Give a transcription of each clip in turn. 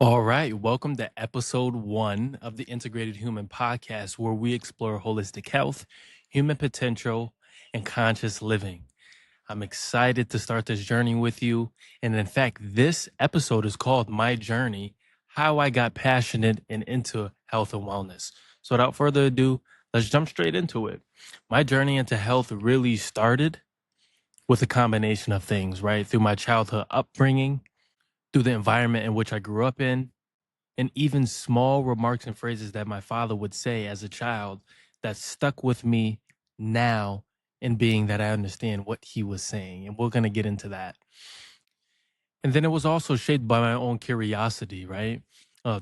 All right, welcome to episode 1 of the Integrated Human Podcast, where we explore holistic health, human potential, and conscious living. I'm excited to start this journey with you. And in fact, this episode is called My Journey: How I Got Passionate and into Health and Wellness. So without further ado, let's jump straight into it. My journey into health really started with a combination of things, right? Through my childhood upbringing, through the environment in which I grew up in, and even small remarks and phrases that my father would say as a child that stuck with me now, in being that I understand what he was saying. And we're going to get into that. And then it was also shaped by my own curiosity, right?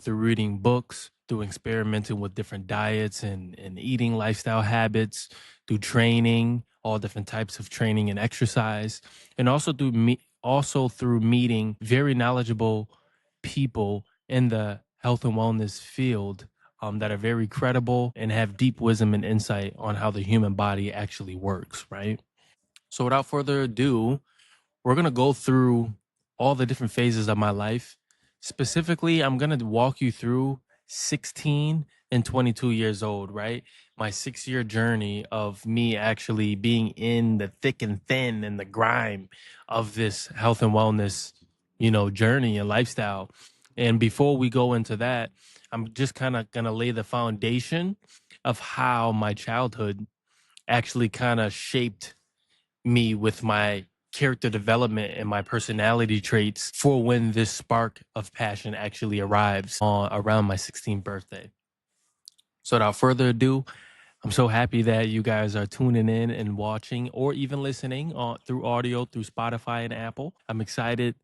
Through reading books, through experimenting with different diets and eating lifestyle habits, through training, all different types of training and exercise, and also through meeting very knowledgeable people in the health and wellness field, that are very credible and have deep wisdom and insight on how the human body actually works, right? So without further ado, we're going to go through all the different phases of my life. Specifically, I'm going to walk you through 16 and 22 years old, right? My 6-year journey of me actually being in the thick and thin and the grime of this health and wellness, journey and lifestyle. And before we go into that, I'm just kind of going to lay the foundation of how my childhood actually kind of shaped me with my character development and my personality traits for when this spark of passion actually arrives on around my 16th birthday. So without further ado, I'm so happy that you guys are tuning in and watching or even listening through audio through Spotify and Apple. I'm excited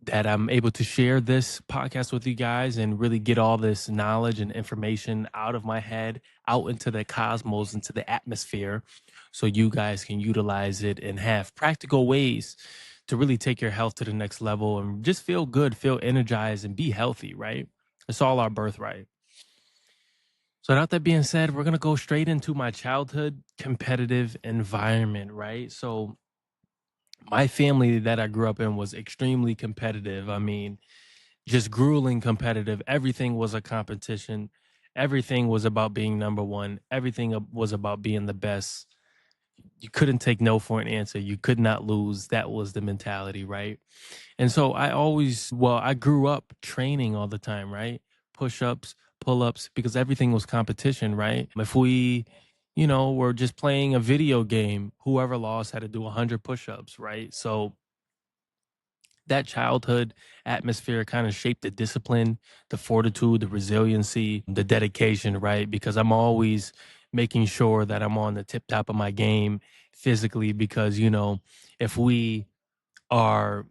that I'm able to share this podcast with you guys and really get all this knowledge and information out of my head, out into the cosmos, into the atmosphere, so you guys can utilize it and have practical ways to really take your health to the next level and just feel good, feel energized, and be healthy, right? It's all our birthright. So without that being said, we're going to go straight into my childhood competitive environment, right? So my family that I grew up in was extremely competitive. I mean, just grueling competitive. Everything was a competition. Everything was about being number one. Everything was about being the best. You couldn't take no for an answer. You could not lose. That was the mentality, right? And so I grew up training all the time, right? Push ups, pull ups, because everything was competition, right? If we, were just playing a video game, whoever lost had to do 100 push ups, right? So that childhood atmosphere kind of shaped the discipline, the fortitude, the resiliency, the dedication, right? Because I'm always making sure that I'm on the tip top of my game physically, because, if we are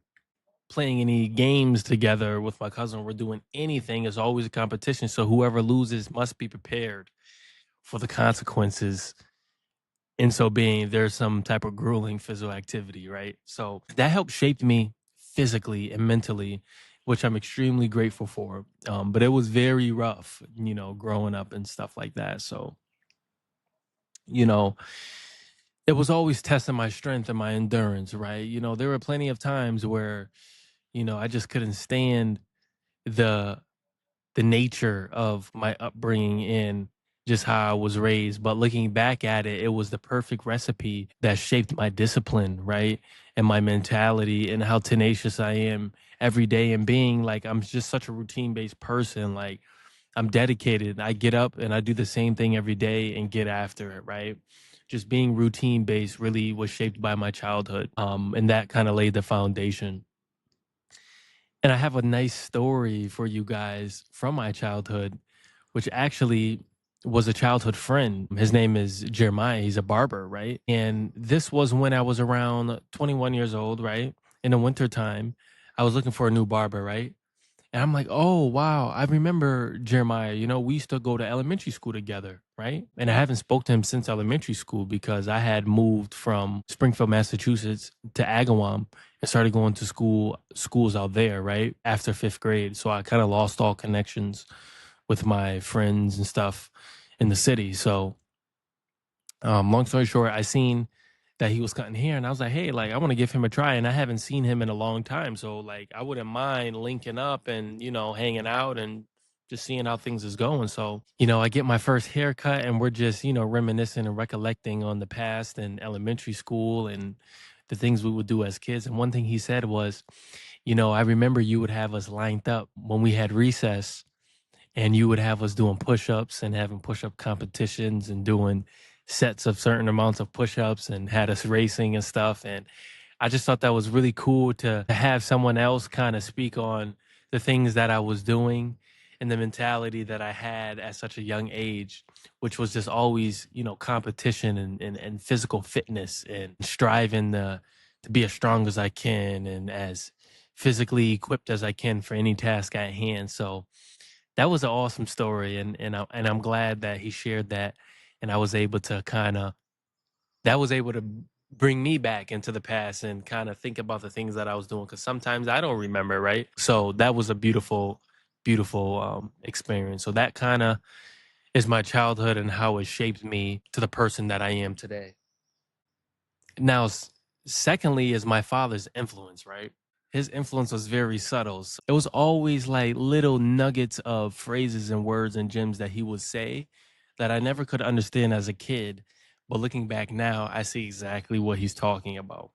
playing any games together with my cousin, we're doing anything, it's always a competition. So whoever loses must be prepared for the consequences. In so being, there's some type of grueling physical activity, right? So that helped shape me physically and mentally, which I'm extremely grateful for. But it was very rough, growing up and stuff like that. So, you know, it was always testing my strength and my endurance, right? There were plenty of times where, I just couldn't stand the the nature of my upbringing and just how I was raised. But looking back at it, it was the perfect recipe that shaped my discipline, right? And my mentality and how tenacious I am every day. And being like, I'm just such a routine based person. Like, I'm dedicated. I get up and I do the same thing every day and get after it, right? Just being routine based really was shaped by my childhood. And that kind of laid the foundation. And I have a nice story for you guys from my childhood, which actually was a childhood friend. His name is Jeremiah. He's a barber, right? And this was when I was around 21 years old, right? In the wintertime, I was looking for a new barber, right? And I'm like, oh, wow. I remember Jeremiah. We used to go to elementary school together, right? And I haven't spoke to him since elementary school because I had moved from Springfield, Massachusetts to Agawam and started going to schools out there, right? After 5th grade. So I kind of lost all connections with my friends and stuff in the city. So long story short, I seen that he was cutting hair, and I was like, "Hey, like, I wanna give him a try," and I haven't seen him in a long time, so, like, I wouldn't mind linking up and, hanging out and just seeing how things is going. So, I get my first haircut, and we're just, reminiscing and recollecting on the past and elementary school and the things we would do as kids, and one thing he said was, "I remember you would have us lined up when we had recess, and you would have us doing push-ups and having push-up competitions and doing sets of certain amounts of push-ups and had us racing and stuff." And I just thought that was really cool to have someone else kind of speak on the things that I was doing and the mentality that I had at such a young age, which was just always, competition and physical fitness and striving to be as strong as I can and as physically equipped as I can for any task at hand. So that was an awesome story, and I'm glad that he shared that, and I was able to kinda that was able to bring me back into the past and kinda think about the things that I was doing because sometimes I don't remember, right? So that was a beautiful, beautiful, experience. So that kinda is my childhood and how it shaped me to the person that I am today. Now, secondly, is my father's influence, right? His influence was very subtle. So it was always like little nuggets of phrases and words and gems that he would say that I never could understand as a kid. But looking back now, I see exactly what he's talking about.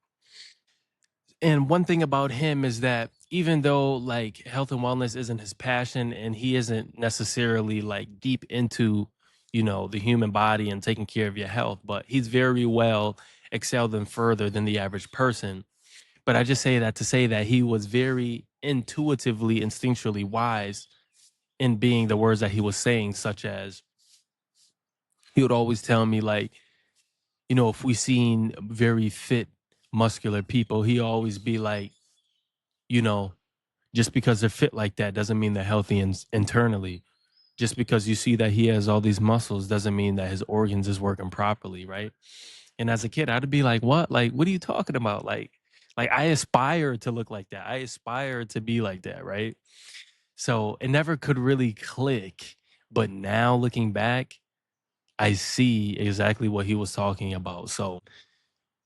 And one thing about him is that even though like health and wellness isn't his passion and he isn't necessarily like deep into, the human body and taking care of your health, but he's very well excelled and further than the average person. But I just say that to say that he was very intuitively, instinctually wise in being the words that he was saying, such as he would always tell me, like, if we seen very fit, muscular people, he always be like, you know, just because they're fit like that doesn't mean they're healthy internally. Just because you see that he has all these muscles doesn't mean that his organs is working properly, right? And as a kid, I'd be like, "What? Like, what are you talking about?" Like I aspire to look like that. I aspire to be like that, right? So it never could really click. But now looking back, I see exactly what he was talking about. So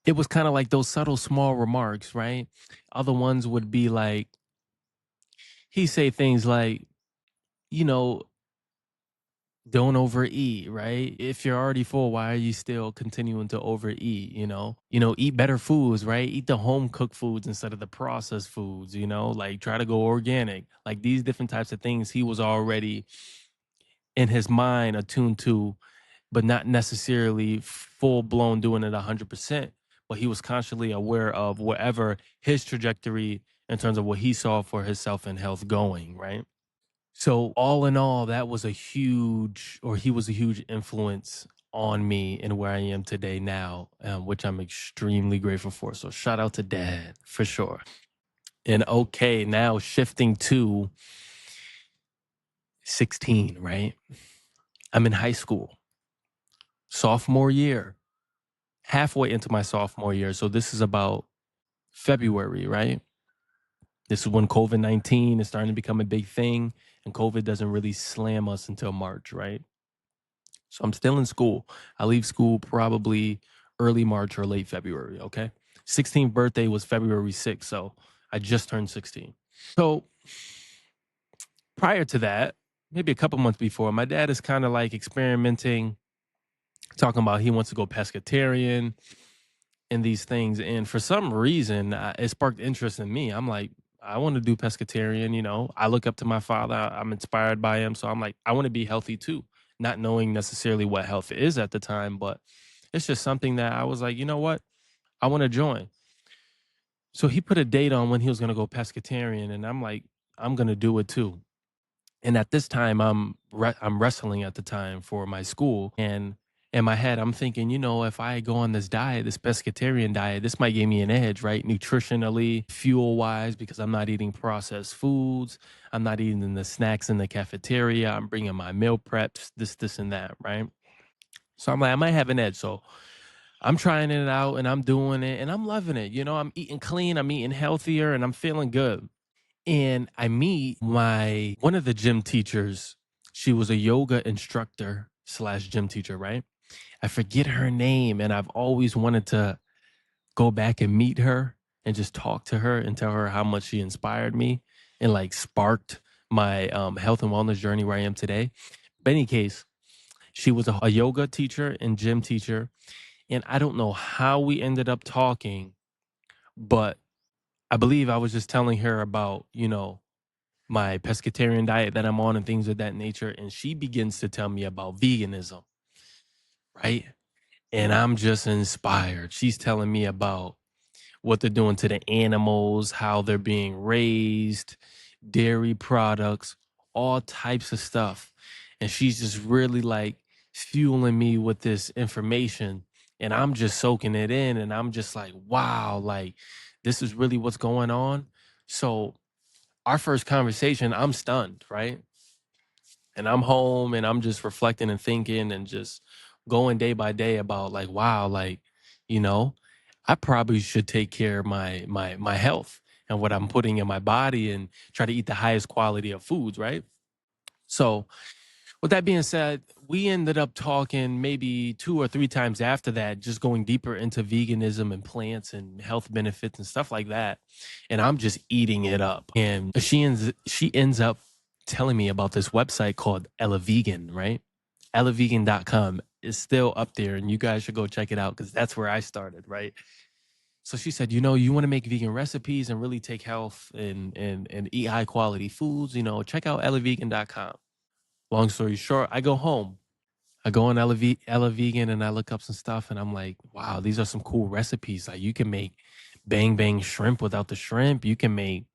it was kind of like those subtle small remarks, right? Other ones would be like he say things like, you know, don't overeat, right? If you're already full, why are you still continuing to overeat? Eat better foods, right? Eat the home cooked foods instead of the processed foods, like try to go organic. Like these different types of things he was already in his mind attuned to, but not necessarily full blown doing it 100%. But he was consciously aware of wherever his trajectory in terms of what he saw for himself and health going, right? So all in all, that was a huge, or he was a huge influence on me and where I am today now, which I'm extremely grateful for. So shout out to dad for sure. And okay, now shifting to 16, right? I'm in high school, sophomore year, halfway into my sophomore year. So this is about February, right? This is when COVID-19 is starting to become a big thing, and COVID doesn't really slam us until March, right? So I'm still in school. I leave school probably early March or late February. Okay. 16th birthday was February 6th. So I just turned 16. So prior to that, maybe a couple months before, my dad is kind of like experimenting, talking about he wants to go pescatarian and these things. And for some reason, it sparked interest in me. I'm like, I want to do pescatarian. I look up to my father. I'm inspired by him. So I'm like, I want to be healthy too, not knowing necessarily what health is at the time, but it's just something that I was like, you know what? I want to join. So he put a date on when he was going to go pescatarian. And I'm like, I'm going to do it too. And at this time, I'm wrestling at the time for my school, and in my head, I'm thinking, if I go on this diet, this pescatarian diet, this might give me an edge, right? Nutritionally, fuel wise, because I'm not eating processed foods, I'm not eating the snacks in the cafeteria, I'm bringing my meal preps, this, and that, right? So I'm like, I might have an edge. So I'm trying it out, and I'm doing it, and I'm loving it. I'm eating clean, I'm eating healthier, and I'm feeling good. And I meet my one of the gym teachers. She was a yoga instructor slash gym teacher, right? I forget her name, and I've always wanted to. go back and meet her and just talk to her and tell her how much she inspired me and like sparked my health and wellness journey where I am today. But in any case, she was a yoga teacher and gym teacher. And I don't know how we ended up talking, but I believe I was just telling her about, my pescatarian diet that I'm on and things of that nature. And she begins to tell me about veganism, right? And I'm just inspired. She's telling me about what they're doing to the animals, how they're being raised, dairy products, all types of stuff. And she's just really like fueling me with this information. And I'm just soaking it in. And I'm just like, wow, like this is really what's going on. So, our first conversation, I'm stunned, right? And I'm home and I'm just reflecting and thinking and just going day by day about like, wow, like, you know, I probably should take care of my health and what I'm putting in my body and try to eat the highest quality of foods, right? So with that being said, we ended up talking maybe 2 or 3 times after that, just going deeper into veganism and plants and health benefits and stuff like that. And I'm just eating it up. And she ends up telling me about this website called Ella Vegan, right? EllaVegan.com is still up there, and you guys should go check it out because that's where I started, right? So she said, you want to make vegan recipes and really take health and eat high quality foods, check out EllaVegan.com. Long story short, I go home. I go on Ella Vegan and I look up some stuff and I'm like, wow, these are some cool recipes. Like you can make bang bang shrimp without the shrimp. You can make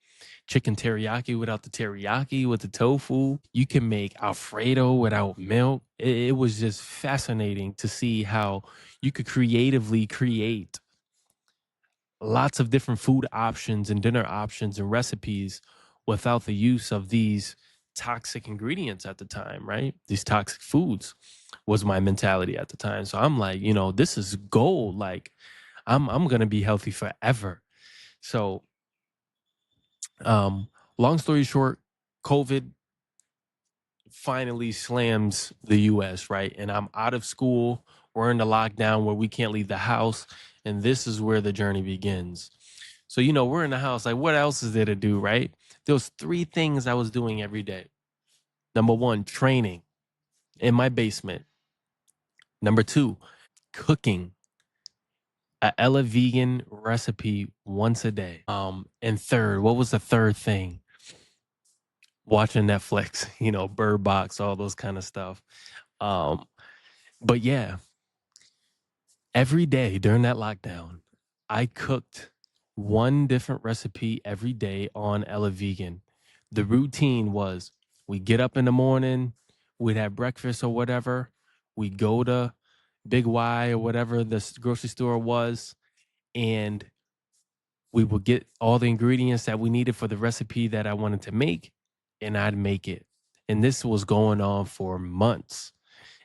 chicken teriyaki without the teriyaki with the tofu. You can make Alfredo without milk. It was just fascinating to see how you could creatively create lots of different food options and dinner options and recipes without the use of these toxic ingredients at the time, right? These toxic foods was my mentality at the time. So I'm like, this is gold. Like I'm gonna be healthy forever. So um long story short, COVID finally slams the US, right? And I'm out of school. We're in the lockdown where we can't leave the house. And this is where the journey begins. So, we're in the house. Like, what else is there to do, right? There was 3 things I was doing every day. Number 1, training in my basement. Number 2, cooking a Ella vegan recipe once a day. And third, what was the third thing? Watching Netflix, Bird Box, all those kind of stuff. Um, but yeah, every day during that lockdown, I cooked one different recipe every day on Ella Vegan. The routine was we get up in the morning, we'd have breakfast or whatever. We go to Big Y or whatever the grocery store was, and we would get all the ingredients that we needed for the recipe that I wanted to make, and I'd make it. And this was going on for months.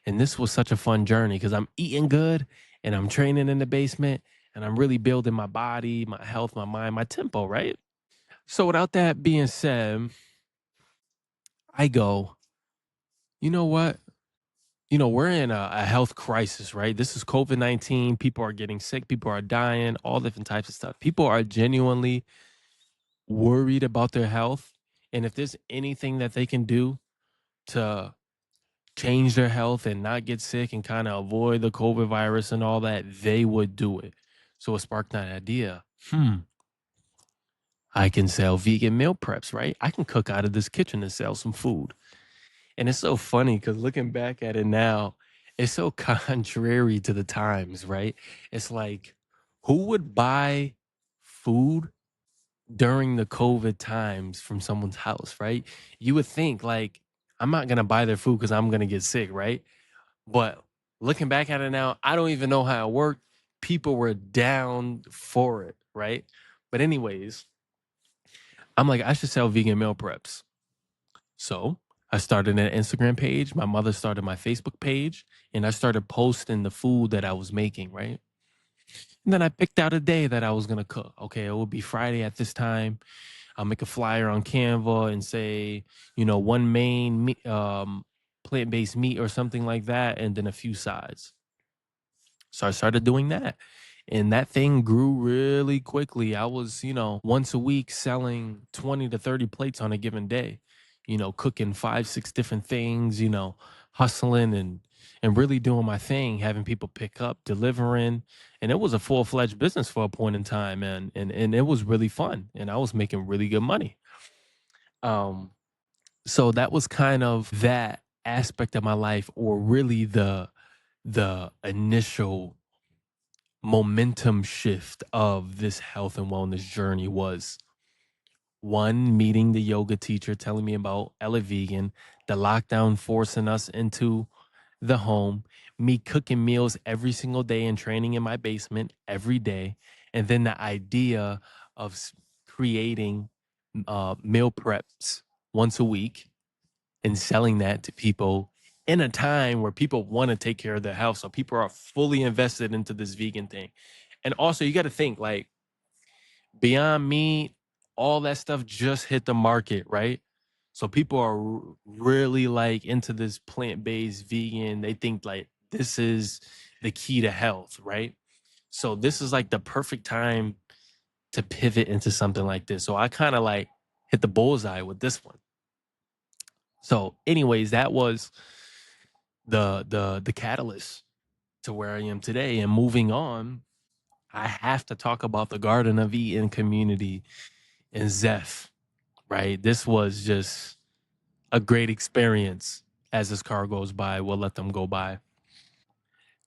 And this was such a fun journey because I'm eating good and I'm training in the basement and I'm really building my body, my health, my mind, my tempo, right? So, without that being said, I go, you know what? We're in a health crisis, right? This is COVID-19. People are getting sick, people are dying, all different types of stuff. People are genuinely worried about their health. And if there's anything that they can do to change their health and not get sick and kind of avoid the COVID virus and all that, they would do it. So it sparked that idea. I can sell vegan meal preps, right? I can cook out of this kitchen and sell some food. And it's so funny because looking back at it now, it's so contrary to the times, right? It's like, who would buy food during the COVID times from someone's house, right? You would think, like, I'm not going to buy their food because I'm going to get sick, right? But looking back at it now, I don't even know how it worked. People were down for it, right? But anyways, I'm like, I should sell vegan meal preps. So I started an Instagram page. My mother started my Facebook page, and I started posting the food that I was making, right? And then I picked out a day that I was gonna cook. Okay, it would be Friday at this time. I'll make a flyer on Canva and say, one main plant-based meat or something like that, and then a few sides. So I started doing that. And that thing grew really quickly. I was, once a week selling 20 to 30 plates on a given day, cooking 5, 6 different things, hustling and really doing my thing, having people pick up, delivering. And it was a full-fledged business for a point in time, and it was really fun. And I was making really good money. Um, so that was kind of that aspect of my life, or really the initial momentum shift of this health and wellness journey was one, meeting the yoga teacher telling me about Ella Vegan, the lockdown forcing us into the home, me cooking meals every single day and training in my basement every day, and then the idea of creating meal preps once a week and selling that to people in a time where people want to take care of their health. So people are fully invested into this vegan thing. And also, you got to think like Beyond Meat, all that stuff just hit the market, right? So people are really like into this plant-based vegan. They think like this is the key to health, right? So this is like the perfect time to pivot into something like this. So I kind of like hit the bullseye with this one. So, anyways, that was the catalyst to where I am today. And moving on, I have to talk about the Garden of Eden community and Zeph, right? This was just a great experience. As this car goes by, we'll let them go by.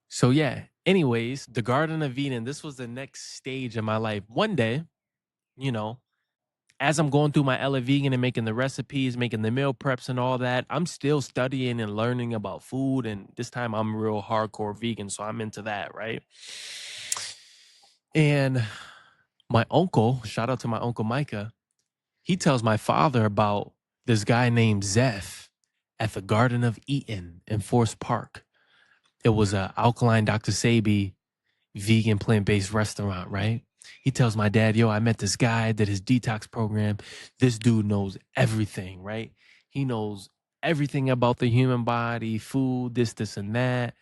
So yeah, anyways, the Garden of Eden, this was the next stage of my life. One day, you know, as I'm going through my Ella Vegan and making the recipes, making the meal preps and all that, I'm still studying and learning about food. And this time I'm real hardcore vegan, so I'm into that, right? And my uncle, shout out to my uncle Micah, he tells my father about this guy named Zeph at the Garden of Eden in Forest Park. It was a alkaline Dr. Sabi vegan plant-based restaurant, right? He tells my dad, yo, I met this guy, did his detox program. This dude knows everything, right? He knows everything about the human body, food, this, and that.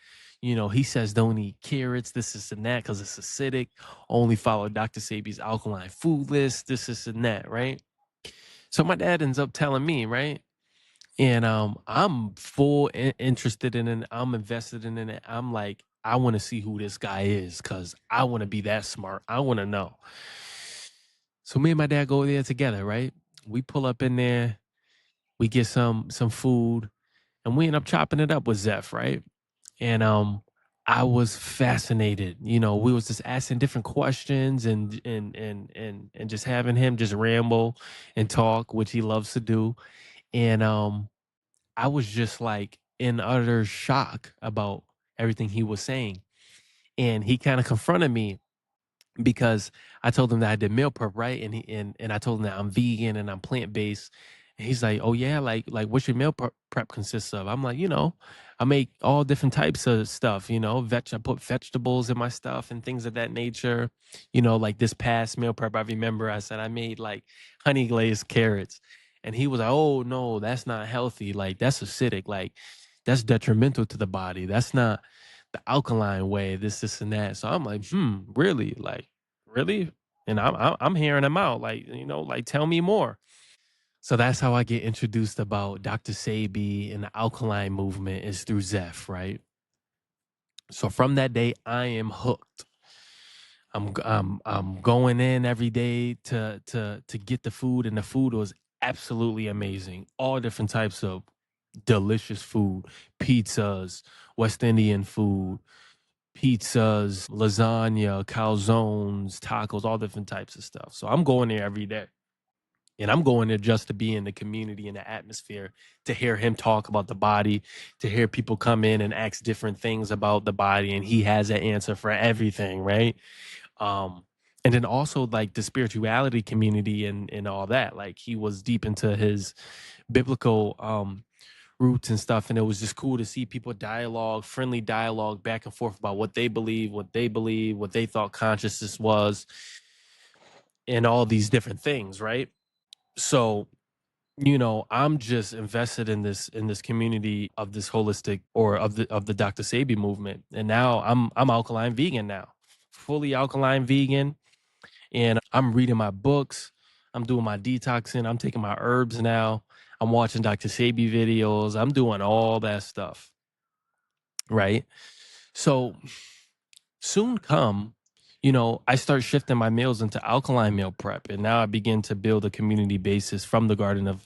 He says don't eat carrots, this, and that, because it's acidic. Only follow Dr. Sabi's alkaline food list, this, and that, right? So my dad ends up telling me, right? And I'm interested in it. I'm invested in it. I'm like, I want to see who this guy is because I want to be that smart. I want to know. So me and my dad go there together, right? We pull up in there, we get some food, and we end up chopping it up with Zeph, right? And I was fascinated. We was just asking different questions and just having him just ramble and talk, which he loves to do. And I was just like in utter shock about everything he was saying. And he kind of confronted me because I told him that I did meal prep, right? And I told him that I'm vegan and I'm plant based. And he's like, "Oh yeah, like what's your meal prep consists of?" I'm like, I make all different types of stuff. I put vegetables in my stuff and things of that nature. Like this past meal prep, I remember I said I made like honey glazed carrots, and he was like, "Oh no, that's not healthy. Like that's acidic. Like that's detrimental to the body. That's not the alkaline way, this and that." So I'm like, really? Like, really? And I'm hearing him out, like, like tell me more. So that's how I get introduced about Dr. Sabi and the alkaline movement is through Zeph, right? So from that day, I am hooked. I'm going in every day to get the food, and the food was absolutely amazing. All different types of delicious food, pizzas, West Indian food, pizzas, lasagna, calzones, tacos, all different types of stuff. So I'm going there every day. And I'm going there just to be in the community and the atmosphere, to hear him talk about the body, to hear people come in and ask different things about the body. And he has an answer for everything, right? Um, and then also like the spirituality community and all that. Like he was deep into his biblical roots and stuff, and it was just cool to see people friendly dialogue back and forth about what they believe, what they thought consciousness was, and all these different things, right? So I'm just invested in this community of this holistic, or of the Dr. Sabi movement, and now I'm alkaline vegan now. fully alkaline vegan, and I'm reading my books. I'm doing my detoxing. I'm taking my herbs now. I'm watching Dr. Sebi videos. I'm doing all that stuff, right? So soon come, I start shifting my meals into alkaline meal prep. And now I begin to build a community basis from the Garden of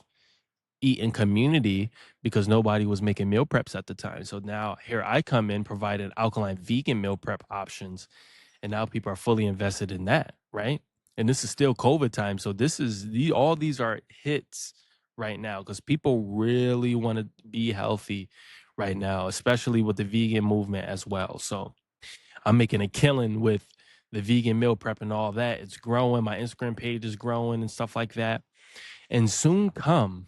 Eating community because nobody was making meal preps at the time. So now here I come in providing alkaline vegan meal prep options. And now people are fully invested in that, right? And this is still COVID time. So all these are hits right now because people really want to be healthy right now, especially with the vegan movement as well. So I'm making a killing with the vegan meal prep and all that. It's growing. My Instagram page is growing and stuff like that. And soon come,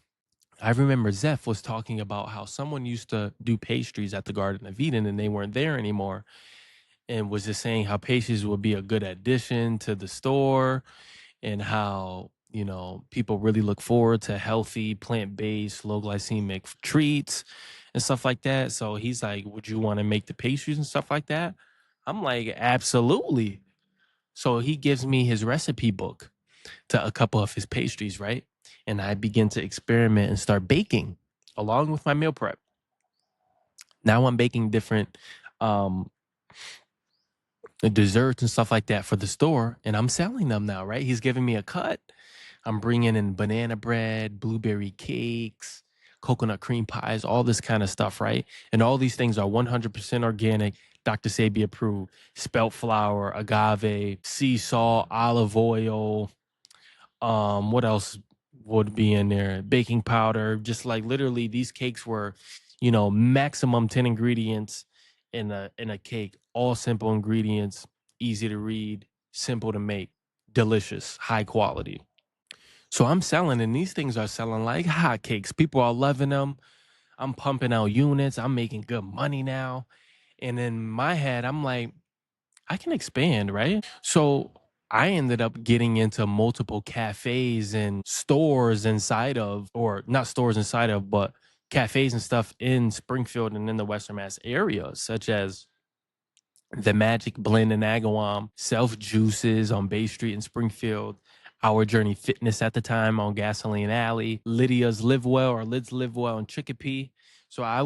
I remember Zeph was talking about how someone used to do pastries at the Garden of Eden and they weren't there anymore, and was just saying how pastries would be a good addition to the store and how, people really look forward to healthy, plant-based, low glycemic treats and stuff like that. So he's like, would you want to make the pastries and stuff like that? I'm like, absolutely. So he gives me his recipe book to a couple of his pastries, right? And I begin to experiment and start baking along with my meal prep. Now I'm baking different um desserts and stuff like that for the store, and I'm selling them now, right? He's giving me a cut. I'm bringing in banana bread, blueberry cakes, coconut cream pies, all this kind of stuff, right? And all these things are 100% organic, Dr. Sebi approved, spelt flour, agave, sea salt, olive oil, what else would be in there? Baking powder. Just like literally these cakes were, maximum 10 ingredients in a cake, all simple ingredients, easy to read, simple to make, delicious, high quality. So I'm selling, and these things are selling like hotcakes. People are loving them. I'm pumping out units. I'm making good money now. And in my head, I'm like, I can expand, right? So I ended up getting into multiple cafes and stores inside of, or not stores inside of, but cafes and stuff in Springfield and in the Western Mass area, such as the Magic Blend in Agawam, Self Juices on Bay Street in Springfield, Our Journey Fitness at the time on Gasoline Alley, Lydia's Live Well or Lids Live Well in Chicopee. So I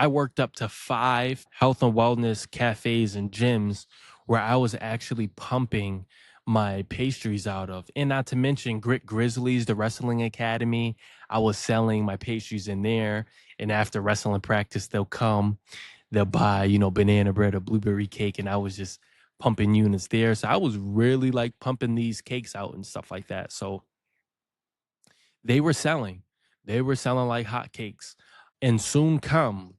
worked up to 5 health and wellness cafes and gyms where I was actually pumping my pastries out of. And not to mention Grit Grizzlies, the wrestling academy. I was selling my pastries in there. And after wrestling practice, they'll buy, banana bread or blueberry cake. And I was just pumping units there. So I was really like pumping these cakes out and stuff like that. So they were selling. They were selling like hotcakes. And soon come,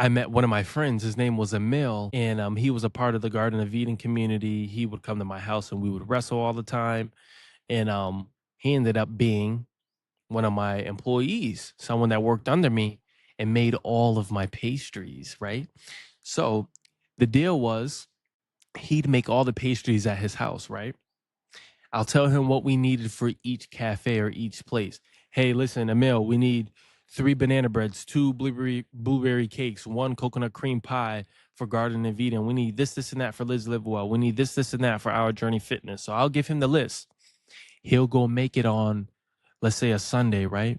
I met one of my friends. His name was Emil, and he was a part of the Garden of Eden community. He would come to my house, and we would wrestle all the time. And he ended up being one of my employees, someone that worked under me and made all of my pastries. Right. So the deal was he'd make all the pastries at his house. Right. I'll tell him what we needed for each cafe or each place. Hey, listen, Emil, we need 3 banana breads, 2 blueberry cakes, 1 coconut cream pie for Garden of Eden. We need this, and that for Liz Live Well. We need this, and that for Our Journey Fitness. So I'll give him the list. He'll go make it on, let's say, a Sunday, right?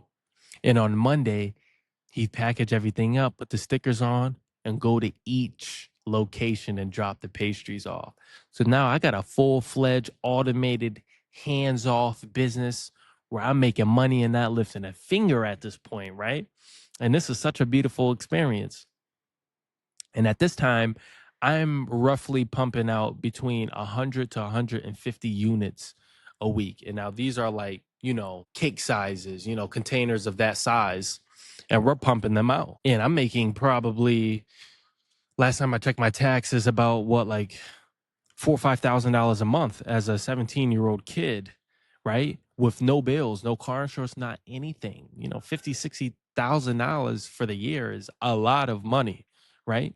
And on Monday, he'd package everything up, put the stickers on, and go to each location and drop the pastries off. So now I got a full-fledged, automated, hands-off business where I'm making money and not lifting a finger at this point, right? And this is such a beautiful experience. And at this time, I'm roughly pumping out between 100 to 150 units a week. And now these are like, cake sizes, containers of that size. And we're pumping them out. And I'm making probably, last time I checked my taxes, about what, like $4,000 or $5,000 a month as a 17-year-old kid, right? With no bills, no car insurance, not anything. $50,000, $60,000 for the year is a lot of money, right?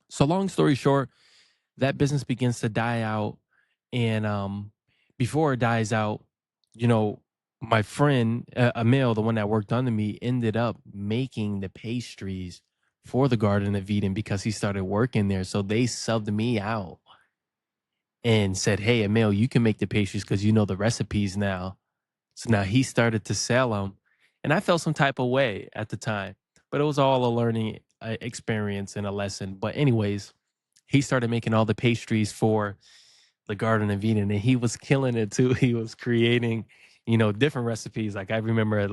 So long story short, that business begins to die out. And before it dies out, you know, my friend, Emil, the one that worked under me, ended up making the pastries for the Garden of Eden because he started working there. So they subbed me out and said, "Hey, Emil, you can make the pastries because you know the recipes now." So now he started to sell them, and I felt some type of way at the time, but it was all a learning experience and a lesson. But anyways, he started making all the pastries for the Garden of Eden, and he was killing it too. He was creating, different recipes. Like I remember a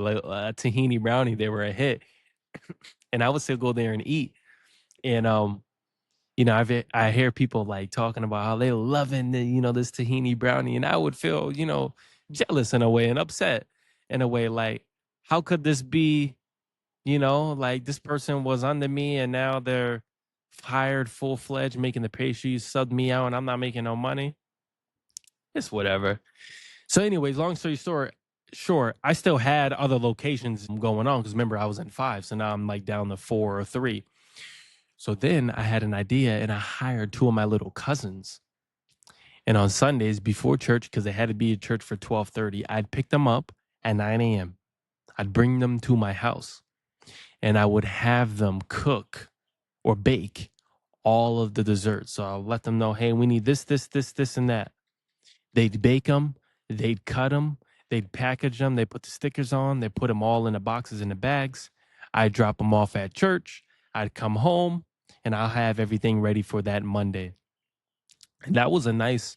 tahini brownie; they were a hit, and I would still go there and eat. And I hear people like talking about how they loving this tahini brownie, and I would feel jealous in a way and upset in a way. Like, how could this be? Like this person was under me, and now they're hired full fledged making the pastries, subbed me out, and I'm not making no money. It's whatever. So, anyways, long story short, I still had other locations going on because remember I was in five, so now I'm like down to four or three. So then I had an idea and I hired two of my little cousins. And on Sundays before church, because they had to be at church for 12:30, I'd pick them up at 9 a.m. I'd bring them to my house and I would have them cook or bake all of the desserts. So I'll let them know, hey, we need this, and that. They'd bake them, they'd cut them, they'd package them, they put the stickers on, they put them all in the boxes in the bags. I'd drop them off at church. I'd come home and I'll have everything ready for that Monday. And that was a nice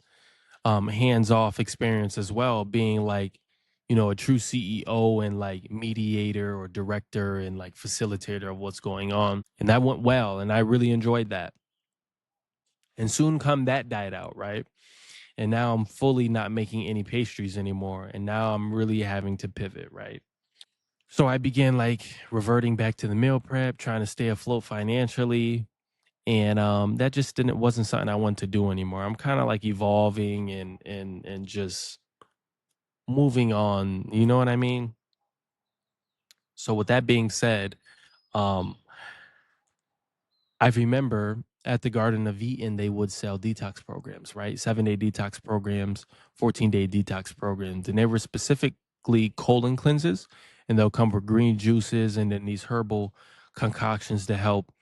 hands-off experience as well, being like, a true CEO and like mediator or director and like facilitator of what's going on. And that went well. And I really enjoyed that. And soon come that died out, right? And now I'm fully not making any pastries anymore. And now I'm really having to pivot, right? So I began like reverting back to the meal prep, trying to stay afloat financially. And that just didn't wasn't something I wanted to do anymore. I'm kind of like evolving and just moving on. You know what I mean? So with that being said, um, I remember at the Garden of Eden, they would sell detox programs, right? 7-day detox programs, 14-day detox programs. And they were specifically colon cleanses. And they'll come with green juices and then these herbal concoctions to help,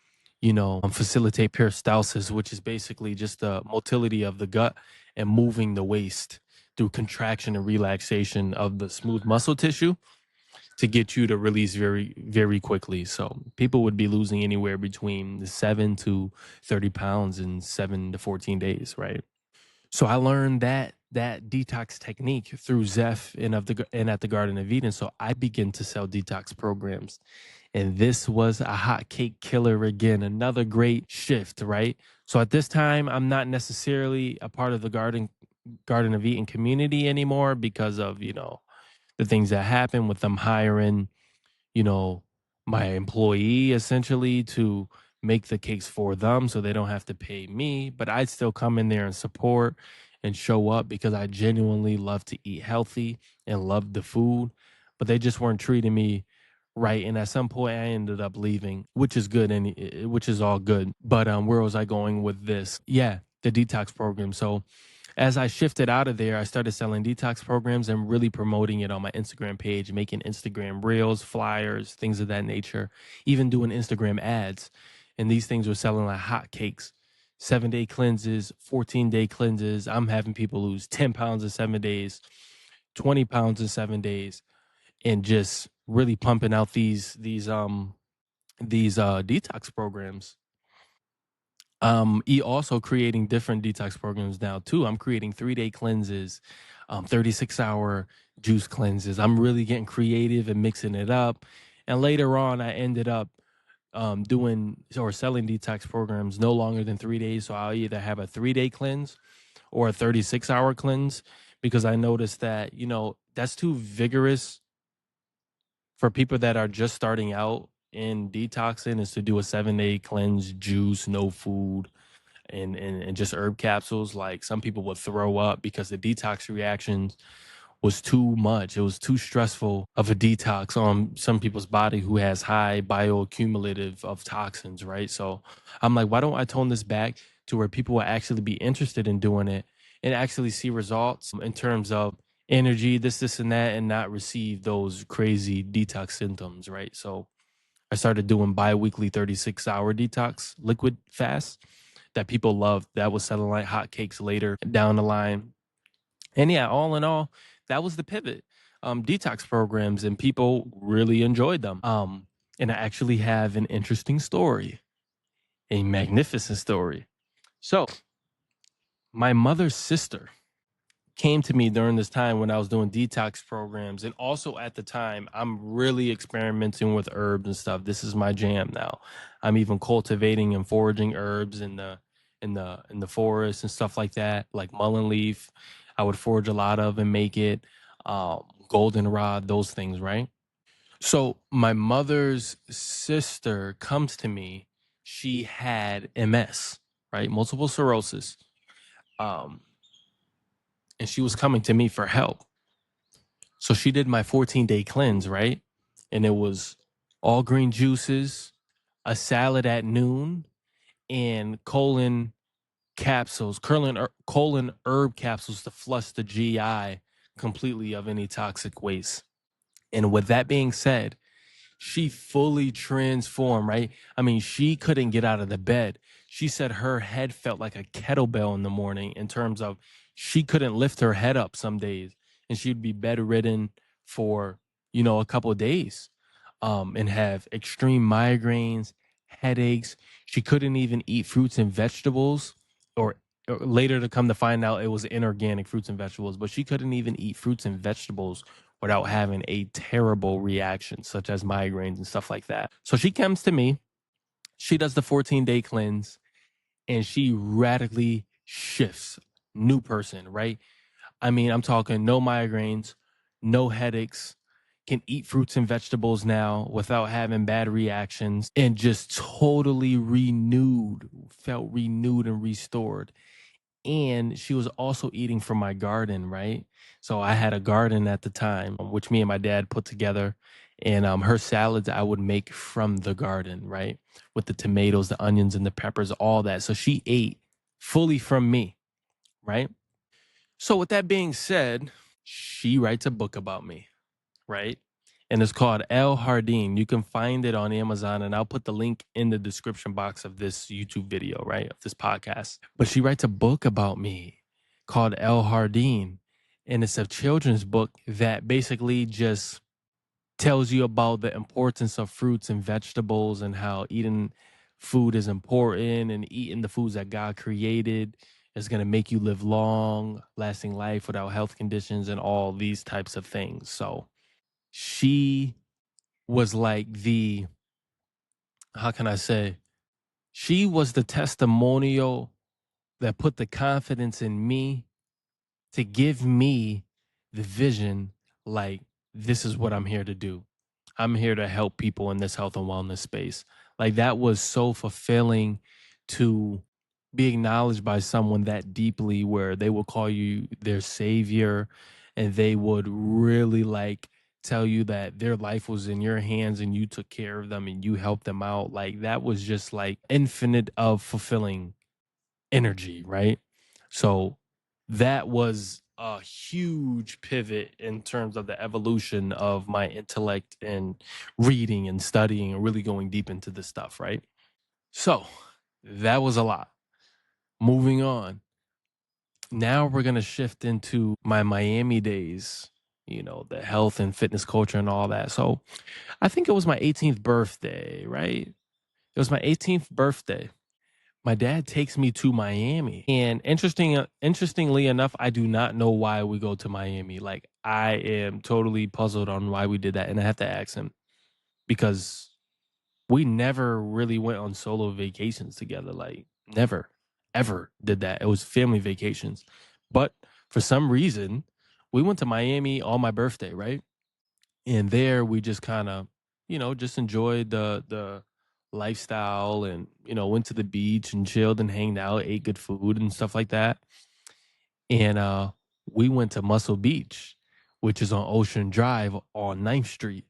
facilitate peristalsis, which is basically just the motility of the gut and moving the waste through contraction and relaxation of the smooth muscle tissue to get you to release very, very quickly. So people would be losing anywhere between 7 to 30 pounds in 7 to 14 days, right? So I learned that detox technique through Zeph and at the Garden of Eden. So I began to sell detox programs. And this was a hot cake killer again, another great shift, right? So at this time, I'm not necessarily a part of the Garden of Eden community anymore because of, the things that happen with them hiring, you know, my employee essentially to make the cakes for them so they don't have to pay me. But I'd still come in there and support and show up because I genuinely love to eat healthy and love the food. But they just weren't treating me right. And at some point I ended up leaving, which is good and which is all good. But where was I going with this? Yeah, the detox program. So as I shifted out of there, I started selling detox programs and really promoting it on my Instagram page, making Instagram reels, flyers, things of that nature, even doing Instagram ads. And these things were selling like hotcakes. 7-day cleanses, 14-day cleanses. I'm having people lose 10 pounds in 7 days, 20 pounds in 7 days, and just really pumping out these detox programs. Also creating different detox programs now too. I'm creating 3-day cleanses, 36-hour juice cleanses. I'm really getting creative and mixing it up. And later on, I ended up doing or selling detox programs no longer than 3 days. So I'll either have a 3-day cleanse or a 36-hour cleanse because I noticed that, that's too vigorous for people that are just starting out in detoxing is to do a 7-day cleanse, juice, no food, and just herb capsules. Like some people would throw up because the detox reactions was too much. It was too stressful of a detox on some people's body who has high bioaccumulative of toxins, right? So I'm like, why don't I tone this back to where people will actually be interested in doing it and actually see results in terms of energy, this, and that, and not receive those crazy detox symptoms, right? So I started doing bi-weekly 36-hour detox liquid fast that people loved. That was selling like hotcakes later down the line. And yeah, all in all, that was the pivot. Detox programs, and people really enjoyed them. And I actually have an interesting story, a magnificent story. So, my mother's sister came to me during this time when I was doing detox programs. And also at the time, I'm really experimenting with herbs and stuff. This is my jam now. I'm even cultivating and foraging herbs in the forest and stuff like that, like mullein leaf. I would forage a lot of and make it, goldenrod, those things, right? So my mother's sister comes to me. She had MS, right? Multiple sclerosis. Um, and she was coming to me for help. So she did my 14-day cleanse, right? And it was all green juices, a salad at noon, and colon herb capsules to flush the GI completely of any toxic waste. And with that being said, she fully transformed, right? I mean, she couldn't get out of the bed. She said her head felt like a kettlebell in the morning, in terms of she couldn't lift her head up some days, and she'd be bedridden for, a couple of days, and have extreme migraines, headaches. She couldn't even eat fruits and vegetables, or, later to come to find out it was inorganic fruits and vegetables, but she couldn't even eat fruits and vegetables without having a terrible reaction, such as migraines and stuff like that. So she comes to me, she does the 14-day cleanse, and she radically shifts. New person, right? I mean, I'm talking no migraines, no headaches, can eat fruits and vegetables now without having bad reactions, and just totally renewed, felt renewed and restored. And she was also eating from my garden, right? So I had a garden at the time, which me and my dad put together. And her salads I would make from the garden, right? With the tomatoes, the onions, and the peppers, all that. So she ate fully from me, right? So with that being said, she writes a book about me, right? And it's called El Jardín. You can find it on Amazon, and I'll put the link in the description box of this YouTube video, right? Of this podcast. But she writes a book about me called El Jardín. And it's a children's book that basically just tells you about the importance of fruits and vegetables, and how eating food is important, and eating the foods that God created is going to make you live long, lasting life without health conditions and all these types of things. So she was like how can I say, she was the testimonial that put the confidence in me to give me the vision, like, this is what I'm here to do. I'm here to help people in this health and wellness space. Like, that was so fulfilling, to be acknowledged by someone that deeply, where they would call you their savior, and they would really like tell you that their life was in your hands and you took care of them and you helped them out. Like, that was just like infinite of fulfilling energy, right? So that was a huge pivot in terms of the evolution of my intellect and reading and studying and really going deep into this stuff, right? So that was a lot. Moving on. Now we're going to shift into my Miami days, the health and fitness culture and all that. So I think it was my 18th birthday, right? It was my 18th birthday. My dad takes me to Miami. And interestingly enough, I do not know why we go to Miami. Like, I am totally puzzled on why we did that. And I have to ask him, because we never really went on solo vacations together. Like, never, ever did that. It was family vacations. But for some reason, we went to Miami on my birthday, right? And there we just kind of, just enjoyed the lifestyle, and, went to the beach and chilled and hanged out, ate good food and stuff like that. And we went to Muscle Beach, which is on Ocean Drive on 9th Street.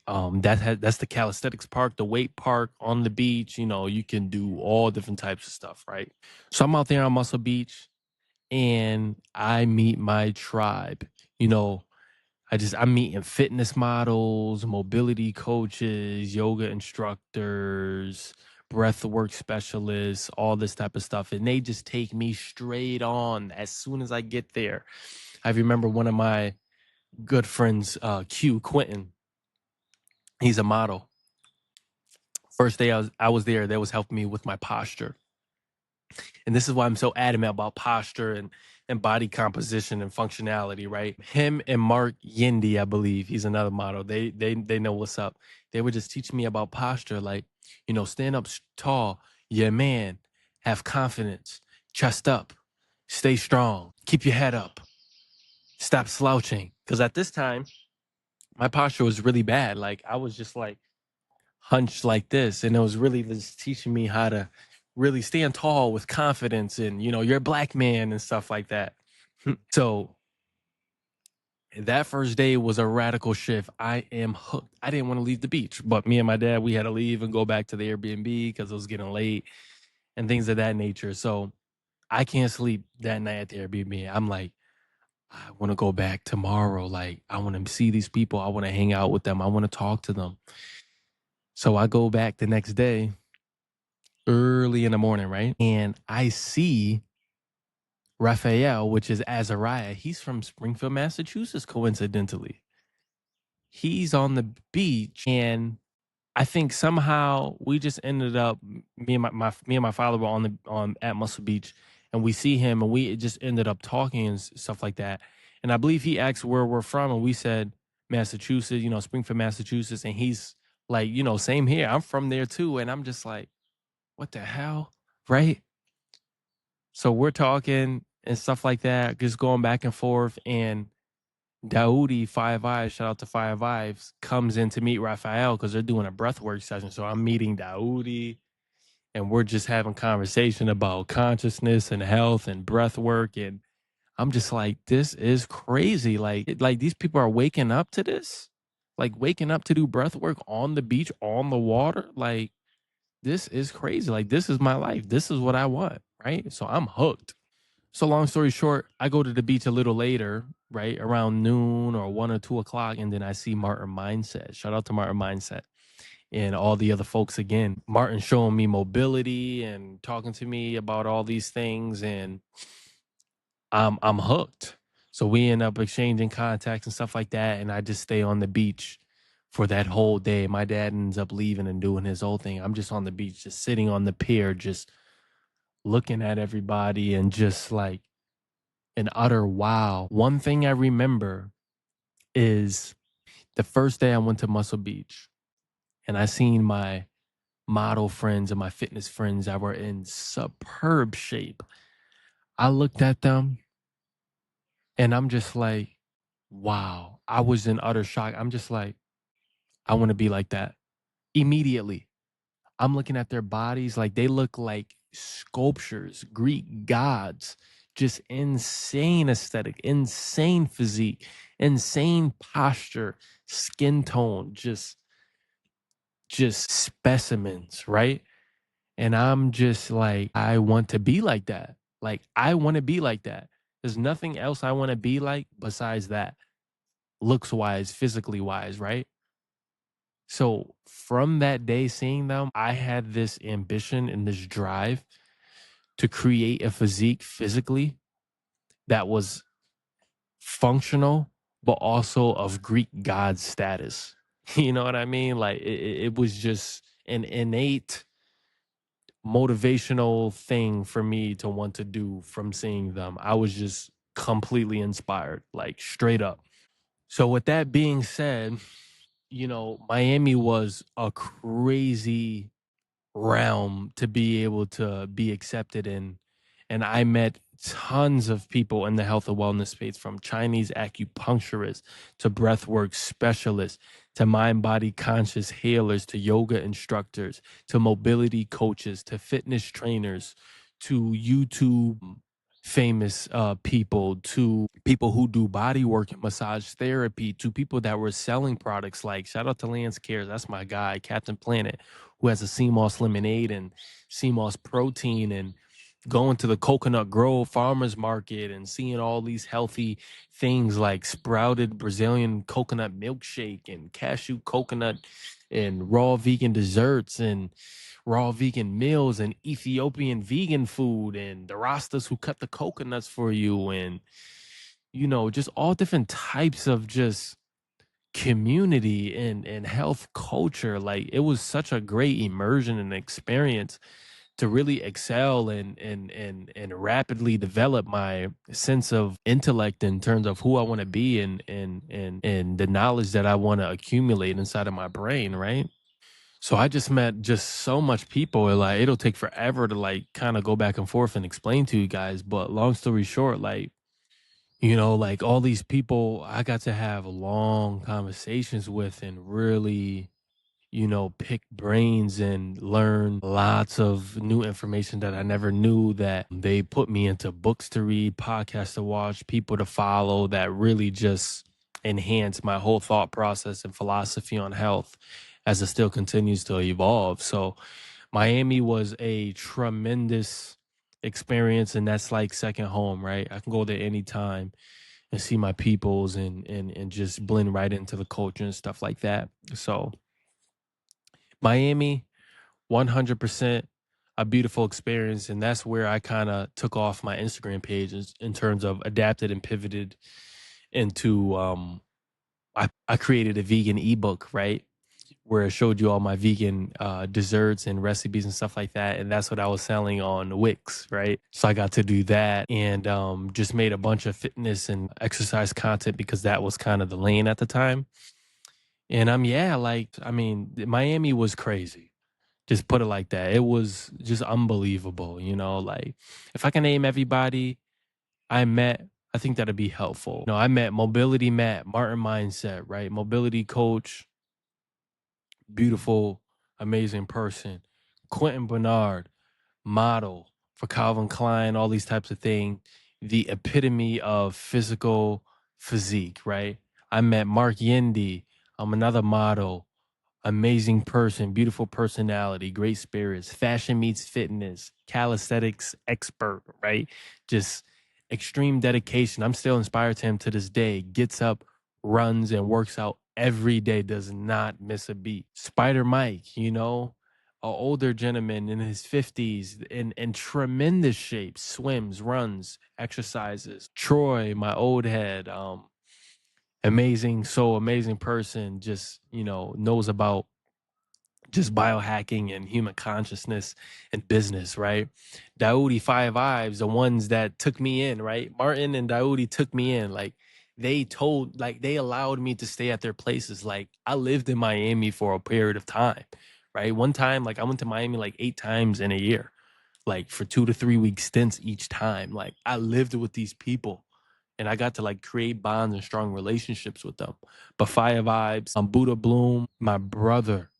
That's the calisthenics park, the weight park on the beach. You can do all different types of stuff, right? So I'm out there on Muscle Beach, and I meet my tribe. You know, I'm meeting fitness models, mobility coaches, yoga instructors, breath work specialists, all this type of stuff. And they just take me straight on as soon as I get there. I remember one of my good friends, Quentin, he's a model. First day I was there, they was helping me with my posture. And this is why I'm so adamant about posture and body composition and functionality, right? Him and Mark Yindy, I believe, he's another model. They know what's up. They were just teaching me about posture, like, stand up tall, yeah, man, have confidence, chest up, stay strong, keep your head up, stop slouching. Because at this time, my posture was really bad. Like I was just like hunched like this, and it was really just teaching me how to really stand tall with confidence, and you're a black man and stuff like that. So that first day was a radical shift. I am hooked. I didn't want to leave the beach, but me and my dad, we had to leave and go back to the Airbnb because it was getting late and things of that nature. So I can't sleep that night at the Airbnb. I'm like, I want to go back tomorrow. Like, I want to see these people. I want to hang out with them. I want to talk to them. So I go back the next day early in the morning, right? And I see Raphael, which is Azariah. He's from Springfield, Massachusetts, coincidentally. He's on the beach, and I think somehow we just ended up, me and my father were on at Muscle Beach, and we see him, and we just ended up talking and stuff like that. And I believe he asked where we're from, and we said Massachusetts, Springfield, Massachusetts, and he's like, same here. I'm from there too, and I'm just like, what the hell, right? So we're talking and stuff like that, just going back and forth, and Daoudi, Five Eyes, shout out to Five Eyes, comes in to meet Raphael because they're doing a breathwork session. So I'm meeting Daoudi, and we're just having conversation about consciousness and health and breathwork. And I'm just like, this is crazy. Like these people are waking up to this, like waking up to do breathwork on the beach, on the water. Like, this is crazy. Like, this is my life. This is what I want, right? So I'm hooked. So long story short, I go to the beach a little later, right around noon or 1 or 2 o'clock, and then I see Martin Mindset. Shout out to Martin Mindset and all the other folks again. Martin showing me mobility and talking to me about all these things, and I'm hooked. So we end up exchanging contacts and stuff like that, and I just stay on the beach for that whole day. My dad ends up leaving and doing his whole thing. I'm just on the beach, just sitting on the pier, just looking at everybody and just like an utter wow. One thing I remember is the first day I went to Muscle Beach, and I seen my model friends and my fitness friends that were in superb shape. I looked at them and I'm just like, wow. I was in utter shock. I'm just like, I want to be like that immediately. I'm looking at their bodies like they look like sculptures, Greek gods, just insane aesthetic, insane physique, insane posture, skin tone, just specimens, right? And I'm just like, I want to be like that. Like, I want to be like that. There's nothing else I want to be like besides that, looks wise, physically wise, right? So from that day seeing them, I had this ambition and this drive to create a physique physically that was functional, but also of Greek god status. You know what I mean? Like it was just an innate motivational thing for me to want to do from seeing them. I was just completely inspired, like straight up. So with that being said, Miami was a crazy realm to be able to be accepted in. And I met tons of people in the health and wellness space, from Chinese acupuncturists to breathwork specialists to mind body conscious healers to yoga instructors to mobility coaches to fitness trainers to YouTube famous people, to people who do body work and massage therapy, to people that were selling products. Like, shout out to Lance Cares, that's my guy, Captain Planet, who has a CMOS lemonade and CMOS protein, and going to the Coconut Grove Farmers Market and seeing all these healthy things like sprouted Brazilian coconut milkshake and cashew coconut and raw vegan desserts and raw vegan meals and Ethiopian vegan food and the Rastas who cut the coconuts for you and just all different types of just community and health culture. Like it was such a great immersion and experience to really excel and rapidly develop my sense of intellect in terms of who I want to be and the knowledge that I want to accumulate inside of my brain, right? So I just met just so much people. Like it'll take forever to like kind of go back and forth and explain to you guys. But long story short, like like all these people I got to have long conversations with and really pick brains and learn lots of new information that I never knew. That they put me into books to read, podcasts to watch, people to follow that really just enhance my whole thought process and philosophy on health as it still continues to evolve. So Miami was a tremendous experience, and that's like second home, right? I can go there anytime and see my peoples and just blend right into the culture and stuff like that. So Miami, 100% a beautiful experience. And that's where I kind of took off my Instagram pages in terms of adapted and pivoted into, I created a vegan ebook, right? Where it showed you all my vegan desserts and recipes and stuff like that. And that's what I was selling on Wix, right? So I got to do that and just made a bunch of fitness and exercise content because that was kind of the lane at the time. And yeah, like, I mean, Miami was crazy. Just put it like that. It was just unbelievable, like if I can name everybody I met, I think that'd be helpful. I met Mobility Matt, Martin Mindset, right? Mobility coach, beautiful, amazing person. Quentin Bernard, model for Calvin Klein, all these types of things. The epitome of physical physique, right? I met Mark Yendi. I'm another model, amazing person, beautiful personality, great spirits, fashion meets fitness, calisthenics expert, right? Just extreme dedication. I'm still inspired to him to this day. Gets up, runs, and works out every day, does not miss a beat. Spider Mike, an older gentleman in his 50s in tremendous shape, swims, runs, exercises. Troy, my old head, amazing soul, amazing person, just, knows about just biohacking and human consciousness and business, right? Daoudi Five Ives, the ones that took me in, right? Martin and Daoudi took me in. Like they allowed me to stay at their places. Like I lived in Miami for a period of time, right? One time, like I went to Miami like 8 times in a year, like for 2 to 3 week stints each time. Like I lived with these people and I got to like create bonds and strong relationships with them. But Fire Vibes, Buddha Bloom, my brother,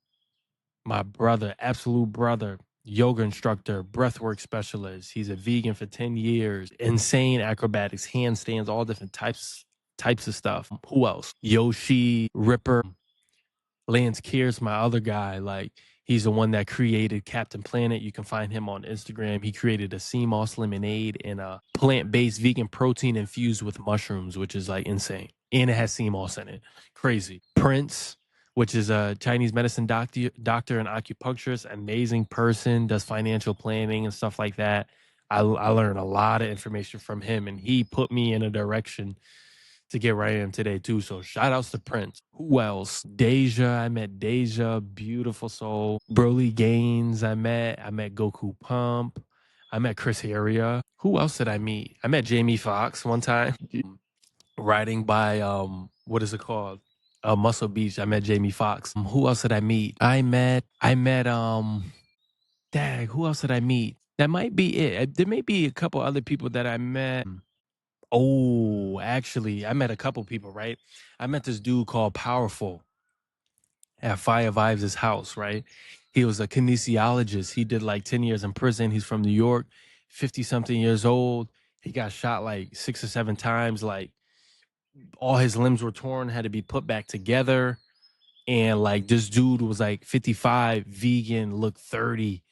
absolute brother, yoga instructor, breathwork specialist. He's a vegan for 10 years, insane acrobatics, handstands, all different types of stuff. Who else? Yoshi, Ripper, Lance Kears, my other guy. Like he's the one that created Captain Planet. You can find him on Instagram. He created a sea moss lemonade and a plant-based vegan protein infused with mushrooms, which is like insane. And it has sea moss in it. Crazy. Prince, which is a Chinese medicine doctor and acupuncturist, amazing person, does financial planning and stuff like that. I learned a lot of information from him, and he put me in a direction to get where I am today too. So shout outs to Prince. Who else? Deja. I met Deja, beautiful soul. Broly Gaines. I met Goku Pump. I met Chris Heria. Who else did I meet? I met Jamie Foxx one time. Riding by what is it called? Muscle Beach. I met Jamie Foxx. Who else did I meet? I met dang, who else did I meet? That might be it. There may be a couple other people that I met. Oh, actually, I met a couple people, right? I met this dude called Powerful at Fire Vibes' house, right? He was a kinesiologist. He did like 10 years in prison. He's from New York, 50 something years old. He got shot like 6 or 7 times. Like all his limbs were torn, had to be put back together. And like this dude was like 55, vegan, looked 30,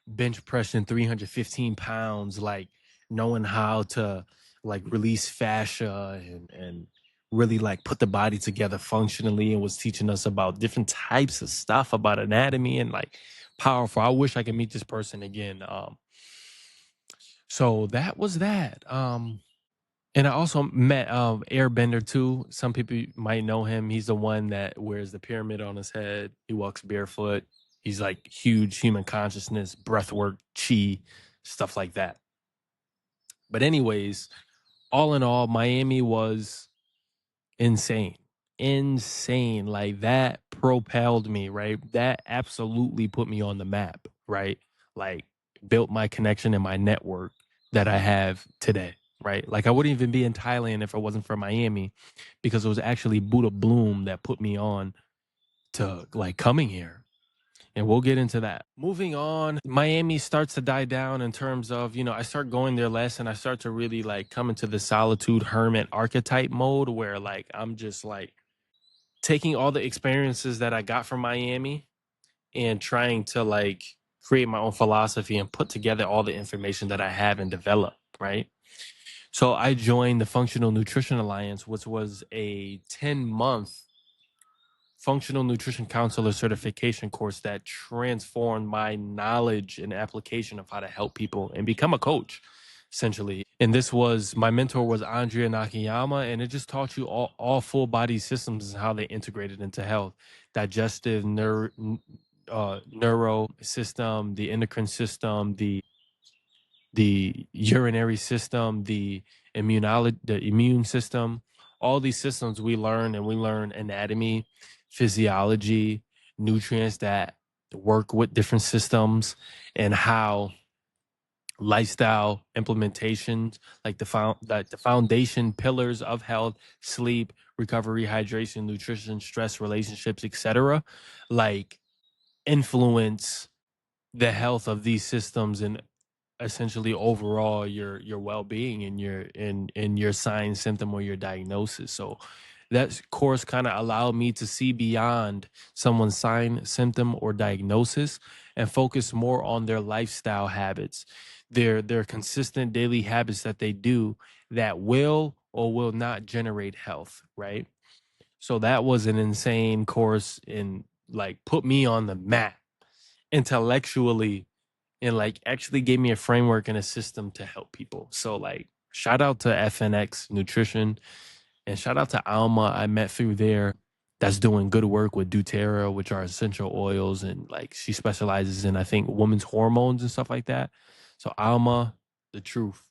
bench pressing 315 pounds, like knowing how to like release fascia and really like put the body together functionally, and was teaching us about different types of stuff about anatomy and like powerful. I wish I could meet this person again. So that was that. And I also met Airbender too. Some people might know him. He's the one that wears the pyramid on his head. He walks barefoot. He's like huge human consciousness, breath work, chi, stuff like that. But anyways, all in all, Miami was insane. Insane. Like that propelled me, right? That absolutely put me on the map, right? Like built my connection and my network that I have today, right? Like I wouldn't even be in Thailand if it wasn't for Miami, because it was actually Buddha Bloom that put me on to like coming here. And we'll get into that. Moving on, Miami starts to die down in terms of, I start going there less, and I start to really like come into the solitude hermit archetype mode where like I'm just like taking all the experiences that I got from Miami and trying to like create my own philosophy and put together all the information that I have and develop, right? So I joined the Functional Nutrition Alliance, which was a 10-month functional nutrition counselor certification course that transformed my knowledge and application of how to help people and become a coach, essentially. And this was, my mentor was Andrea Nakayama, and it just taught you all full body systems and how they integrated into health: digestive, neuro system, the endocrine system, the urinary system, the immune system. All these systems we learn, and we learn anatomy, physiology, nutrients that work with different systems, and how lifestyle implementations, like the foundation pillars of health: sleep, recovery, hydration, nutrition, stress, relationships, etc., like influence the health of these systems and essentially overall your well-being and your sign, symptom, or your diagnosis. So that course kind of allowed me to see beyond someone's sign, symptom, or diagnosis and focus more on their lifestyle habits, their consistent daily habits that they do that will or will not generate health, right? So that was an insane course and like put me on the map intellectually, and like actually gave me a framework and a system to help people. So like shout out to FNX Nutrition, and shout out to Alma I met through there, that's doing good work with doTERRA, which are essential oils, and like she specializes in, I think, women's hormones and stuff like that. So Alma, the truth.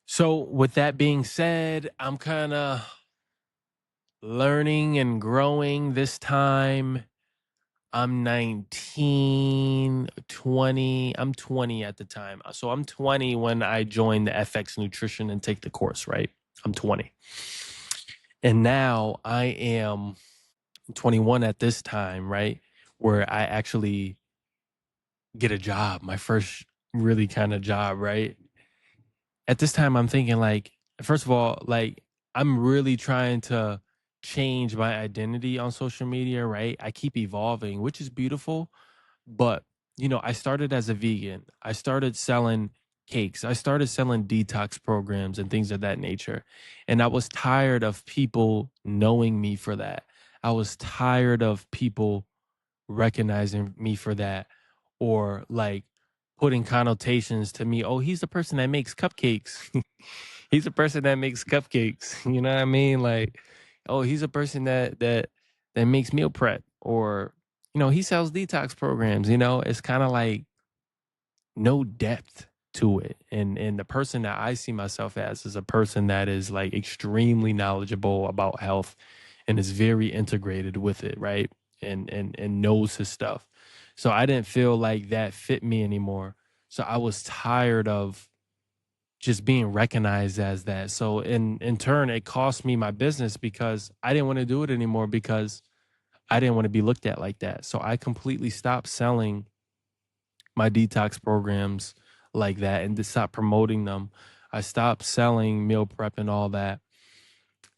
So with that being said, I'm kind of learning and growing this time. I'm 19, 20. I'm 20 at the time. So I'm 20 when I joined the FX Nutrition and take the course, right? I'm 20. And now I am 21 at this time, right? Where I actually get a job, my first really kind of job, right? At this time, I'm thinking like, first of all, like I'm really trying to change my identity on social media, right? I keep evolving, which is beautiful. But, I started as a vegan. I started selling cakes. I started selling detox programs and things of that nature. And I was tired of people knowing me for that. I was tired of people recognizing me for that, or like putting connotations to me. Oh, he's the person that makes cupcakes. He's a person that makes cupcakes. You know what I mean? Like, oh, he's a person that makes meal prep, or he sells detox programs. It's kind of like no depth to it. And the person that I see myself as is a person that is like extremely knowledgeable about health and is very integrated with it, right? And knows his stuff. So I didn't feel like that fit me anymore. So I was tired of just being recognized as that. So in turn, it cost me my business because I didn't want to do it anymore, because I didn't want to be looked at like that. So I completely stopped selling my detox programs like that and to stop promoting them. I stopped selling meal prep and all that.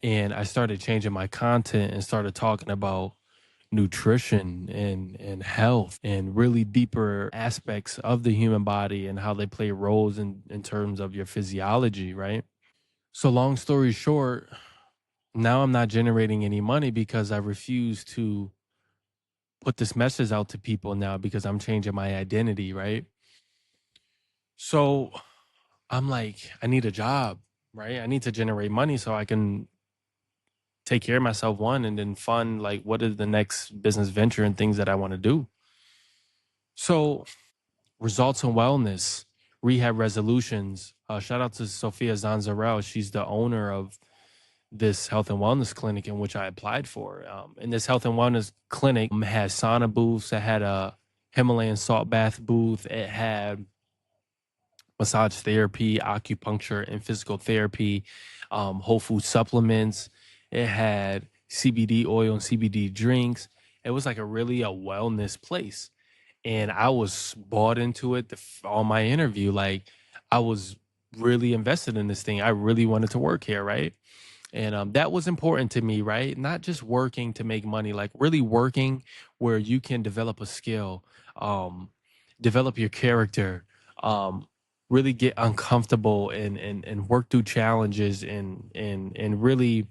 And I started changing my content and started talking about, nutrition and health and really deeper aspects of the human body and how they play roles in terms of your physiology, right? So long story short, now I'm not generating any money because I refuse to put this message out to people now because I'm changing my identity, right? So I'm like, I need a job, right? I need to generate money so I can take care of myself, one, and then fund like what is the next business venture and things that I want to do. So results in wellness, rehab resolutions. Shout out to Sophia Zanzarel. She's the owner of this health and wellness clinic in which I applied for. And this health and wellness clinic had sauna booths. It had a Himalayan salt bath booth. It had massage therapy, acupuncture, and physical therapy, whole food supplements. It had CBD oil and CBD drinks. It was like a wellness place. And I was bought into it on my interview. Like I was really invested in this thing. I really wanted to work here, right? And that was important to me, right? Not just working to make money, like really working where you can develop a skill, um, develop your character, um, really get uncomfortable and work through challenges and really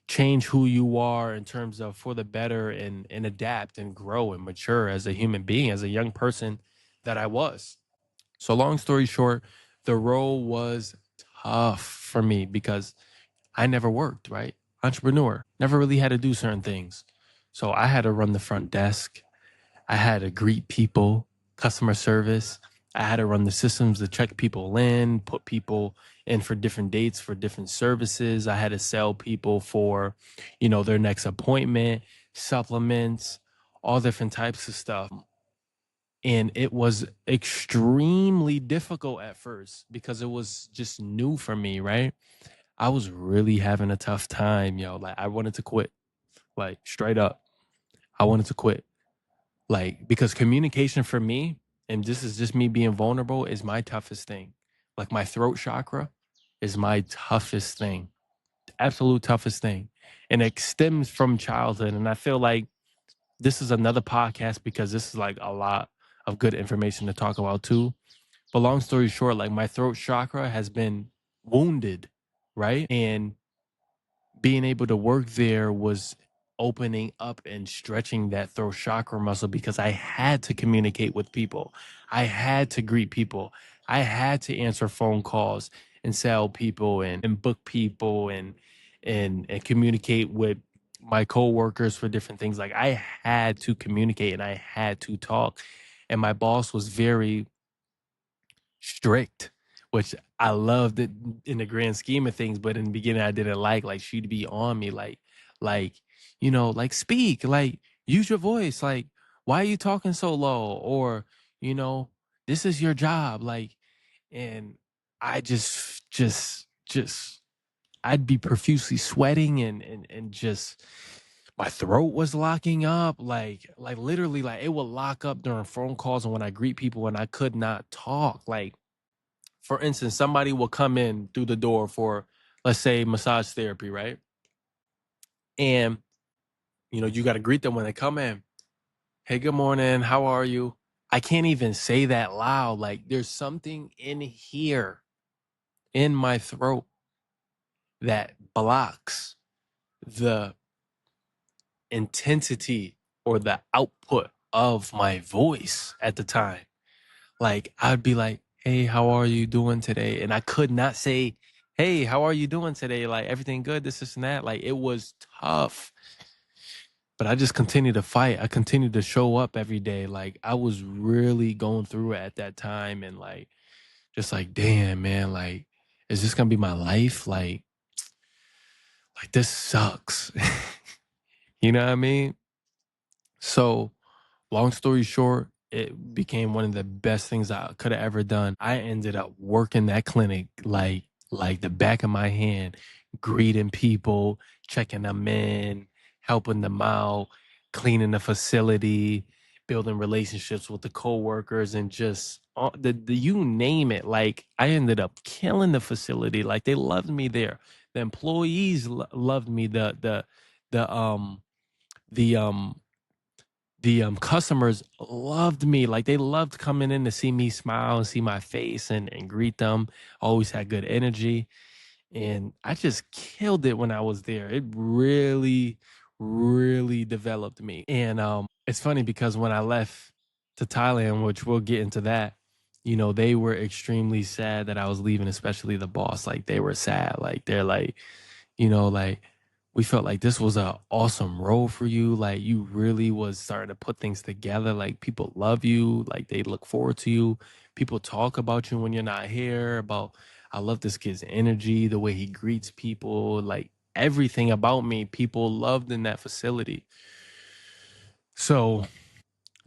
change who you are in terms of for the better and adapt and grow and mature as a human being, as a young person that I was. So long story short, the role was tough for me because I never worked, right? Entrepreneur, never really had to do certain things. So I had to run the front desk. I had to greet people, customer service. I had to run the systems to check people in, put people in for different dates for different services. I had to sell people for, their next appointment, supplements, all different types of stuff. And it was extremely difficult at first because it was just new for me, right? I was really having a tough time, yo. Like I wanted to quit. Like straight up. I wanted to quit. Like because communication for me, and this is just me being vulnerable, is my toughest thing. Like my throat chakra is my toughest thing. Absolute toughest thing. And it stems from childhood. And I feel like this is another podcast because this is like a lot of good information to talk about too. But long story short, like my throat chakra has been wounded, right? And being able to work there was opening up and stretching that throat chakra muscle because I had to communicate with people. I had to greet people. I had to answer phone calls and sell people and book people and communicate with my coworkers for different things. Like I had to communicate and I had to talk. And my boss was very strict, which I loved it in the grand scheme of things. But in the beginning, I didn't like she'd be on me, like like speak, like use your voice, like why are you talking so low, or you know, this is your job, like, and I just I'd be profusely sweating and just my throat was locking up like literally like it would lock up during phone calls and when I greet people and I could not talk like for instance, somebody will come in through the door for, let's say, massage therapy, right? And you got to greet them when they come in. Hey, good morning. How are you? I can't even say that loud. Like, there's something in here, in my throat, that blocks the intensity or the output of my voice at the time. Like I'd be like, "Hey, how are you doing today?" And I could not say, "Hey, how are you doing today?" Like everything good, this and that. Like it was tough, but I just continued to fight. I continued to show up every day. Like I was really going through it at that time, and like just like, damn, man, like is this gonna be my life? Like this sucks. You know what I mean? So long story short, it became one of the best things I could have ever done. I ended up working that clinic like the back of my hand, greeting people, checking them in, helping them out, cleaning the facility, building relationships with the coworkers, and just the you name it. Like I ended up killing the facility. Like they loved me there. The employees loved me. The the um the customers loved me. Like they loved coming in to see me smile and see my face and greet them. Always had good energy. And I just killed it when I was there. It really, really developed me. And it's funny because when I left to Thailand, which we'll get into that, they were extremely sad that I was leaving, especially the boss. Like they were sad. Like they're like, like we felt like this was a awesome role for you. Like you really was starting to put things together. Like people love you. Like they look forward to you. People talk about you when you're not here. About I love this kid's energy, the way he greets people, like everything about me. People loved in that facility. So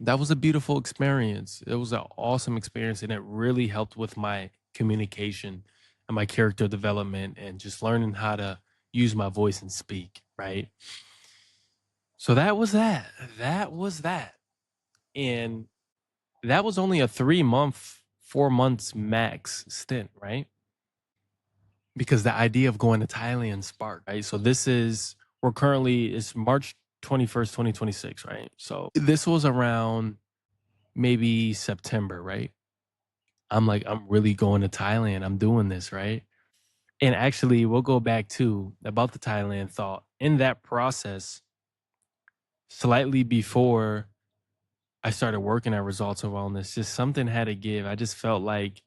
that was a beautiful experience. It was an awesome experience, and it really helped with my communication and my character development and just learning how to use my voice and speak, right? So that was that. That was that. And that was only a 3 month, 4 months max stint, right? Because the idea of going to Thailand sparked, right? So we're currently, it's March 21st, 2026, right? So this was around maybe September, right? I'm like, I'm really going to Thailand. I'm doing this, right? And actually, we'll go back to about the Thailand thought. In that process, slightly before I started working at Results of Wellness, just something had to give. I just felt like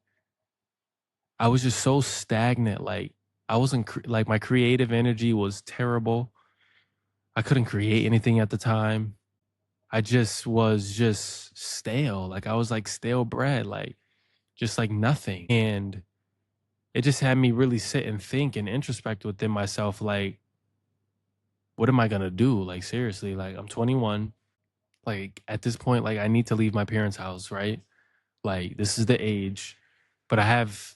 I was just so stagnant. Like I wasn't like my creative energy was terrible. I couldn't create anything at the time. I just was just stale. Like I was like stale bread, like just like nothing. And it just had me really sit and think and introspect within myself. Like, what am I gonna do? Like seriously, like I'm 21. Like at this point, like I need to leave my parents' house, right? Like this is the age, but I have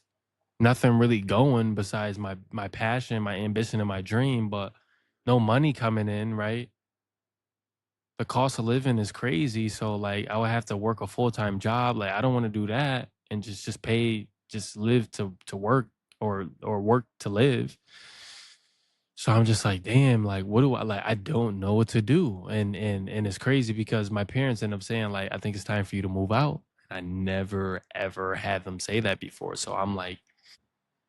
nothing really going besides my passion, my ambition, and my dream, but no money coming in, right? The cost of living is crazy. So like I would have to work a full-time job. Like I don't want to do that and just pay, just live to work or work to live. So I'm just like, damn, like what do I like? I don't know what to do. And it's crazy because my parents end up saying, like, I think it's time for you to move out. I never ever had them say that before. So I'm like,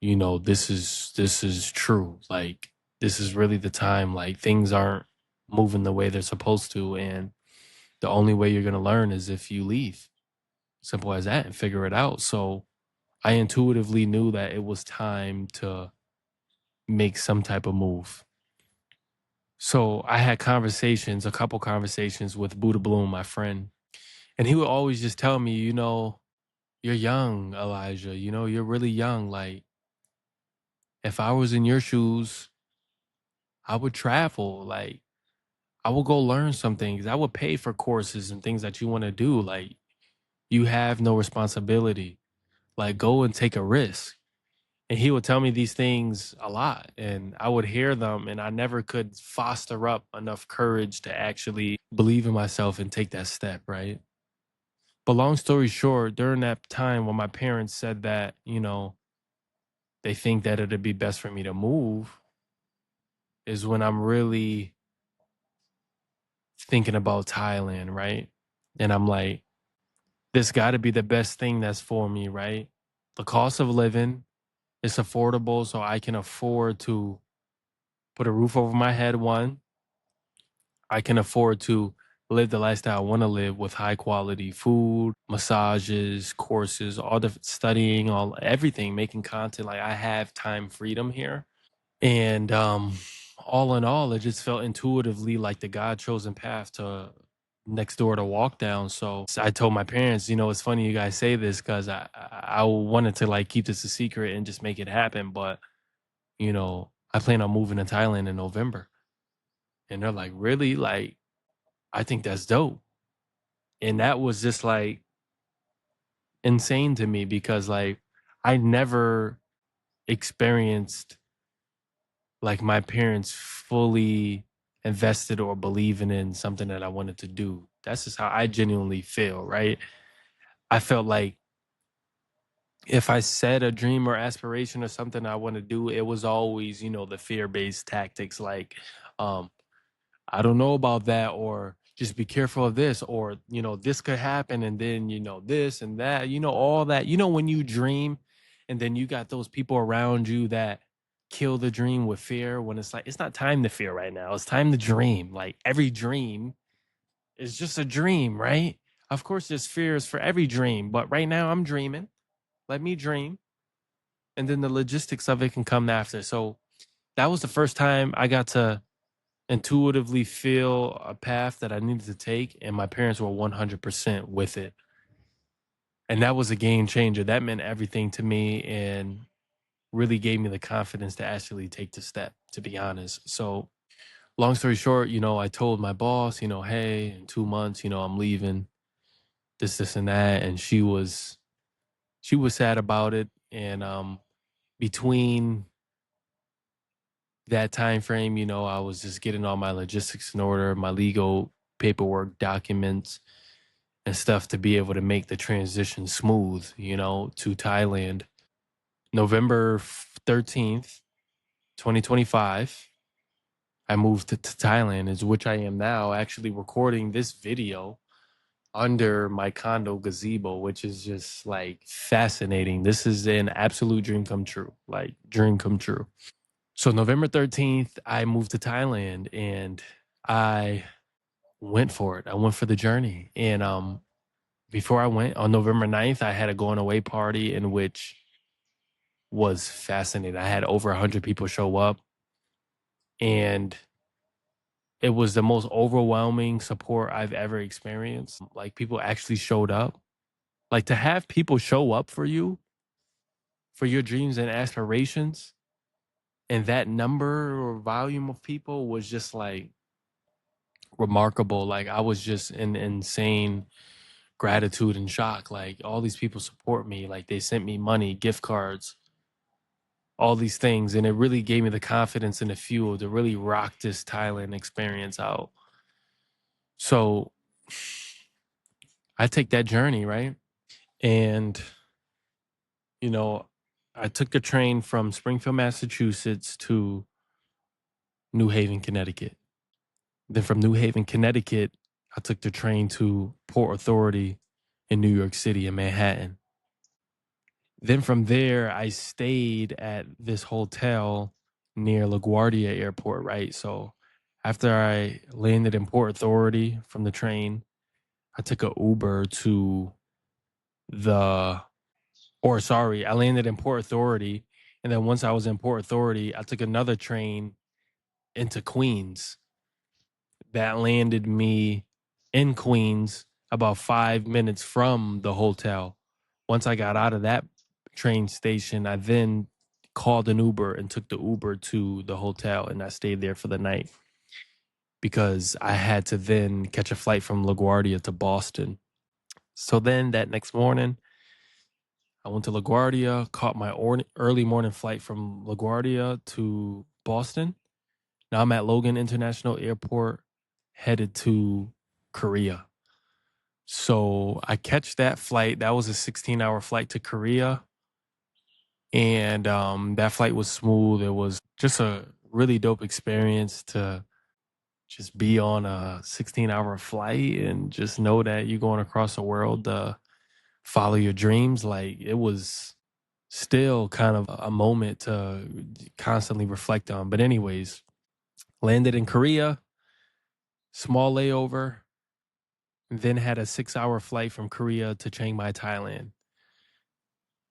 this is true. Like this is really the time. Like things aren't moving the way they're supposed to. And the only way you're gonna learn is if you leave. Simple as that and figure it out. So I intuitively knew that it was time to make some type of move. So I had conversations, a couple conversations with Buddha Bloom, my friend, and he would always just tell me, you're young, Elijah. You're really young. Like if I was in your shoes, I would travel. Like I would go learn some things. I would pay for courses and things that you want to do. Like you have no responsibility. Like go and take a risk. And he would tell me these things a lot, and I would hear them, and I never could foster up enough courage to actually believe in myself and take that step, right? But long story short, during that time when my parents said that, they think that it'd be best for me to move, is when I'm really thinking about Thailand, right? And I'm like, this got to be the best thing that's for me, right? The cost of living is affordable, so I can afford to put a roof over my head, one. I can afford to live the lifestyle I want to live with high quality food, massages, courses, all the studying, all everything, making content. Like I have time freedom here. And all in all, it just felt intuitively like the God chosen path to next door to walk down. So I told my parents, it's funny you guys say this because I wanted to like keep this a secret and just make it happen. But, I plan on moving to Thailand in November. And they're like, really? Like, I think that's dope. And that was just like insane to me because like I never experienced like my parents fully invested or believing in something that I wanted to do. That's just how I genuinely feel, right? I felt like if I said a dream or aspiration or something I want to do, it was always, the fear-based tactics like, um, I don't know about that, or just be careful of this, or this could happen, and then this and that, all that. When you dream and then you got those people around you that kill the dream with fear, when it's like, it's not time to fear right now, it's time to dream. Like, every dream is just a dream, right? Of course there's fears for every dream, but right now I'm dreaming. Let me dream, and then the logistics of it can come after. So that was the first time I got to intuitively feel a path that I needed to take, and my parents were 100% with it. And that was a game changer. That meant everything to me, and really gave me the confidence to actually take the step, to be honest. So, long story short, I told my boss, hey, in 2 months, I'm leaving, this, and that. And she was sad about it. And between that time frame, I was just getting all my logistics in order, my legal paperwork, documents, and stuff to be able to make the transition smooth, to Thailand. November 13th, 2025, I moved to Thailand, is which I am now actually recording this video under my condo gazebo, which is just like fascinating. This is an absolute dream come true, like dream come true. So November 13th, I moved to Thailand, and I went for it. I went for the journey. And before I went on November 9th, I had a going away party in which was fascinating. I had over 100 people show up, and it was the most overwhelming support I've ever experienced. Like, people actually showed up. Like, to have people show up for you, for your dreams and aspirations, and that number or volume of people was just like remarkable. Like, I was just in insane gratitude and shock. Like, all these people support me. Like, they sent me money, gift cards, all these things. And it really gave me the confidence and the fuel to really rock this Thailand experience out. So I take that journey, right? And, you know, I took a train from Springfield, Massachusetts to New Haven, Connecticut. Then from New Haven, Connecticut, I took the train to Port Authority in New York City, in Manhattan. Then from there, I stayed at this hotel near LaGuardia Airport, right? So after I landed in Port Authority from the train, I took a Uber to the, or sorry, I landed in Port Authority. And then once I was in Port Authority, I took another train into Queens that landed me in Queens about 5 minutes from the hotel. Once I got out of that train station, I then called an Uber and took the Uber to the hotel, and I stayed there for the night because I had to then catch a flight from LaGuardia to Boston. So then that next morning, I went to LaGuardia, caught my early morning flight from LaGuardia to Boston. Now I'm at Logan International Airport, headed to Korea. So I catch that flight. That was a 16-hour flight to Korea. And that flight was smooth. It was just a really dope experience to just be on a 16-hour flight and just know that you're going across the world to follow your dreams. Like, it was still kind of a moment to constantly reflect on. But anyways, landed in Korea, small layover, then had a 6-hour flight from Korea to Chiang Mai, Thailand,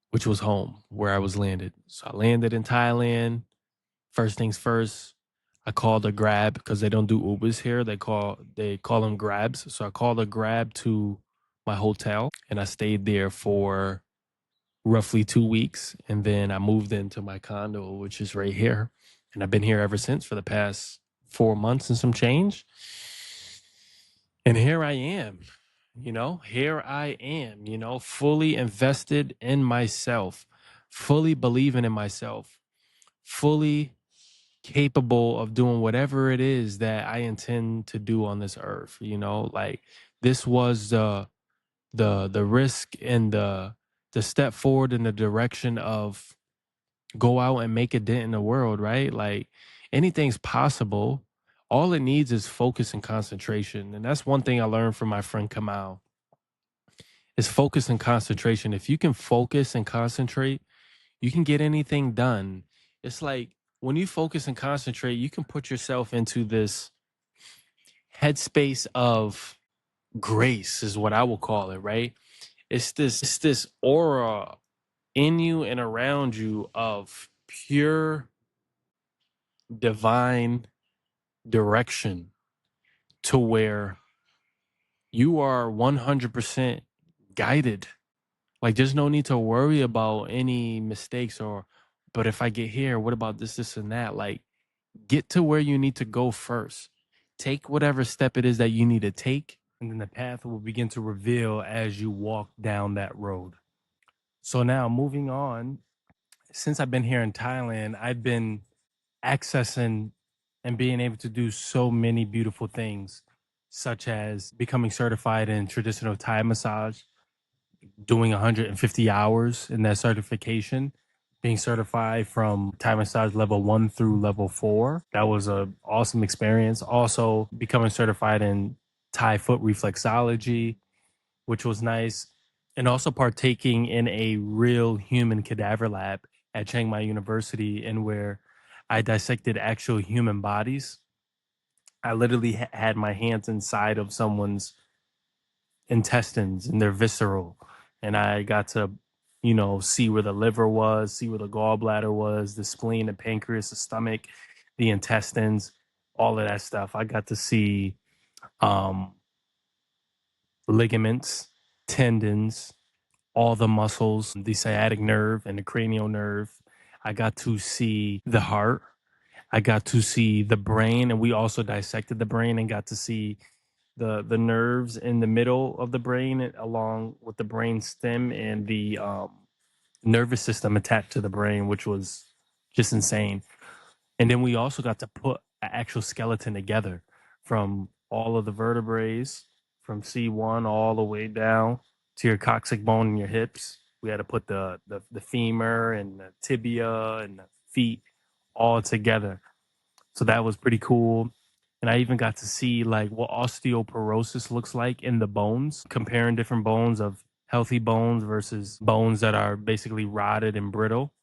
which was home where I was landed. So I landed in Thailand. First things first, I called a Grab because they don't do Ubers here. They call them Grabs. So I called a Grab to my hotel, and I stayed there for roughly 2 weeks. And then I moved into my condo, which is right here. And I've been here ever since for the past 4 months and some change. And here I am, fully invested in myself, fully believing in myself, fully capable of doing whatever it is that I intend to do on this earth. Like, this was the risk and the step forward in the direction of go out and make a dent in the world, right? Like, anything's possible All it needs is focus and concentration. And that's one thing I learned from my friend Kamal is focus and concentration. If you can focus and concentrate, you can get anything done. It's like when you focus and concentrate, you can put yourself into this headspace of grace, is what I will call it, right? It's this aura in you and around you of pure divine direction to where you are 100% guided. Like there's no need to worry about any mistakes or, but if I get here, what about this, and that? Like get to where you need to go first. Take whatever step it is that you need to take, and then the path will begin to reveal as you walk down that road. So now moving on, since I've been here in Thailand, I've been accessing and being able to do so many beautiful things, such as becoming certified in traditional Thai massage, doing 150 hours in that certification, being certified from Thai massage level 1 through level 4. That was an awesome experience. Also, becoming certified in Thai foot reflexology, which was nice. And also partaking in a real human cadaver lab at Chiang Mai University, and where I dissected actual human bodies. I literally had my hands inside of someone's intestines and their visceral, and I got to, see where the liver was, see where the gallbladder was, the spleen, the pancreas, the stomach, the intestines, all of that stuff. I got to see um, ligaments, tendons, all the muscles, the sciatic nerve and the cranial nerve. I got to see the heart. I got to see the brain, and we also dissected the brain and got to see the nerves in the middle of the brain, along with the brain stem and the nervous system attached to the brain, which was just insane. And then we also got to put an actual skeleton together from all of the vertebrae, from C1 all the way down to your coccyx bone and your hips. We had to put the femur and the tibia and the feet all together. So that was pretty cool. And I even got to see like what osteoporosis looks like in the bones, comparing different bones of healthy bones versus bones that are basically rotted and brittle.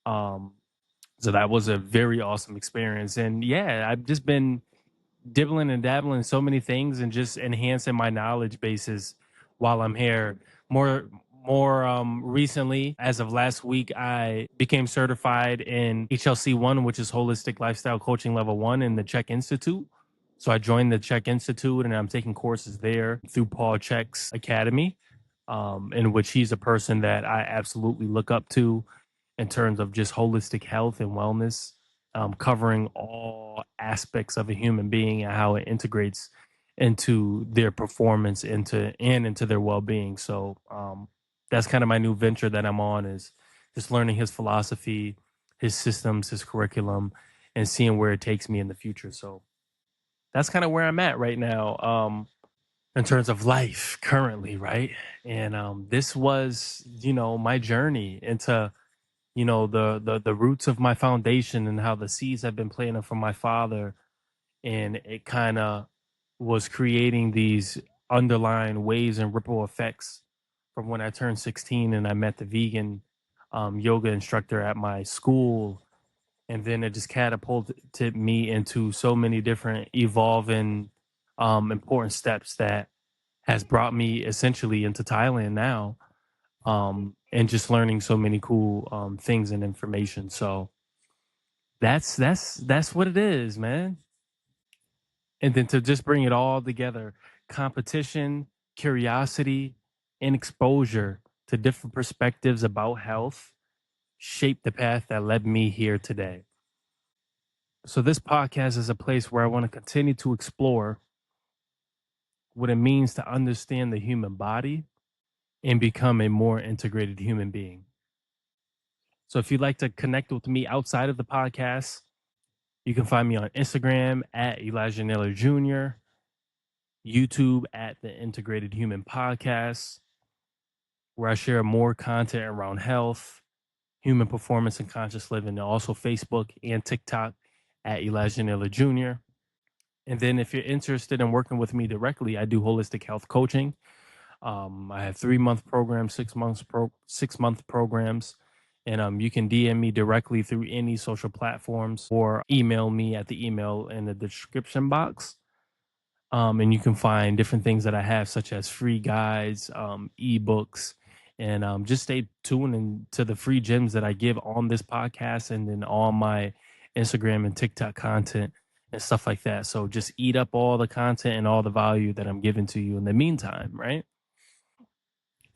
Um, so that was a very awesome experience. And yeah, I've just been dibbling and dabbling in so many things and just enhancing my knowledge bases while I'm here. More recently, as of last week, I became certified in HLC1, which is Holistic Lifestyle Coaching Level 1 in the Czech Institute. So I joined the Czech Institute and I'm taking courses there through Paul Chek's Academy, in which he's a person that I absolutely look up to in terms of just holistic health and wellness, covering all aspects of a human being and how it integrates into their performance, into their well-being. So that's kind of my new venture that I'm on, is just learning his philosophy, his systems, his curriculum, and seeing where it takes me in the future. So that's kind of where I'm at right now, in terms of life currently, right? And this was, my journey into, the roots of my foundation and how the seeds have been planted from my father, and it kind of was creating these underlying waves and ripple effects from when I turned 16 and I met the vegan yoga instructor at my school. And then it just catapulted me into so many different evolving important steps that has brought me essentially into Thailand now, and just learning so many cool things and information. So that's what it is, man. And then to just bring it all together, competition, curiosity, and exposure to different perspectives about health shaped the path that led me here today. So this podcast is a place where I want to continue to explore what it means to understand the human body and become a more integrated human being. So if you'd like to connect with me outside of the podcast, you can find me on Instagram at Elijah Naylor Jr., YouTube at the Integrated Human Podcast, where I share more content around health, human performance, and conscious living. And also Facebook and TikTok at Elijah Naylor Jr. And then if you're interested in working with me directly, I do holistic health coaching. I have 3 month programs, 6 month programs, and you can DM me directly through any social platforms or email me at the email in the description box. And you can find different things that I have, such as free guides, eBooks, and just stay tuned to the free gems that I give on this podcast and then on my Instagram and TikTok content and stuff like that. So just eat up all the content and all the value that I'm giving to you in the meantime, right?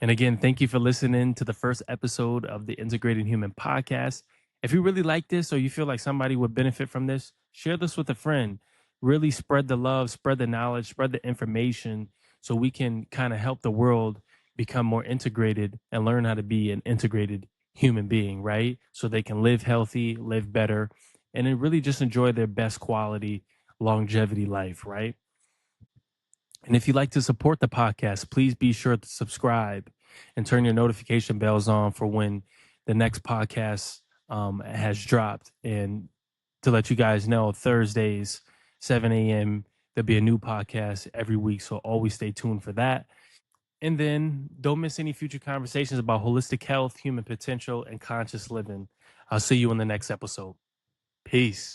And again, thank you for listening to the first episode of the Integrated Human Podcast. If you really like this or you feel like somebody would benefit from this, share this with a friend. Really spread the love, spread the knowledge, spread the information so we can kind of help the world become more integrated and learn how to be an integrated human being, right? So they can live healthy, live better, and then really just enjoy their best quality longevity life, right? And if you'd like to support the podcast, please be sure to subscribe and turn your notification bells on for when the next podcast has dropped. And to let you guys know, Thursdays, 7 a.m., there'll be a new podcast every week. So always stay tuned for that. And then don't miss any future conversations about holistic health, human potential, and conscious living. I'll see you in the next episode. Peace.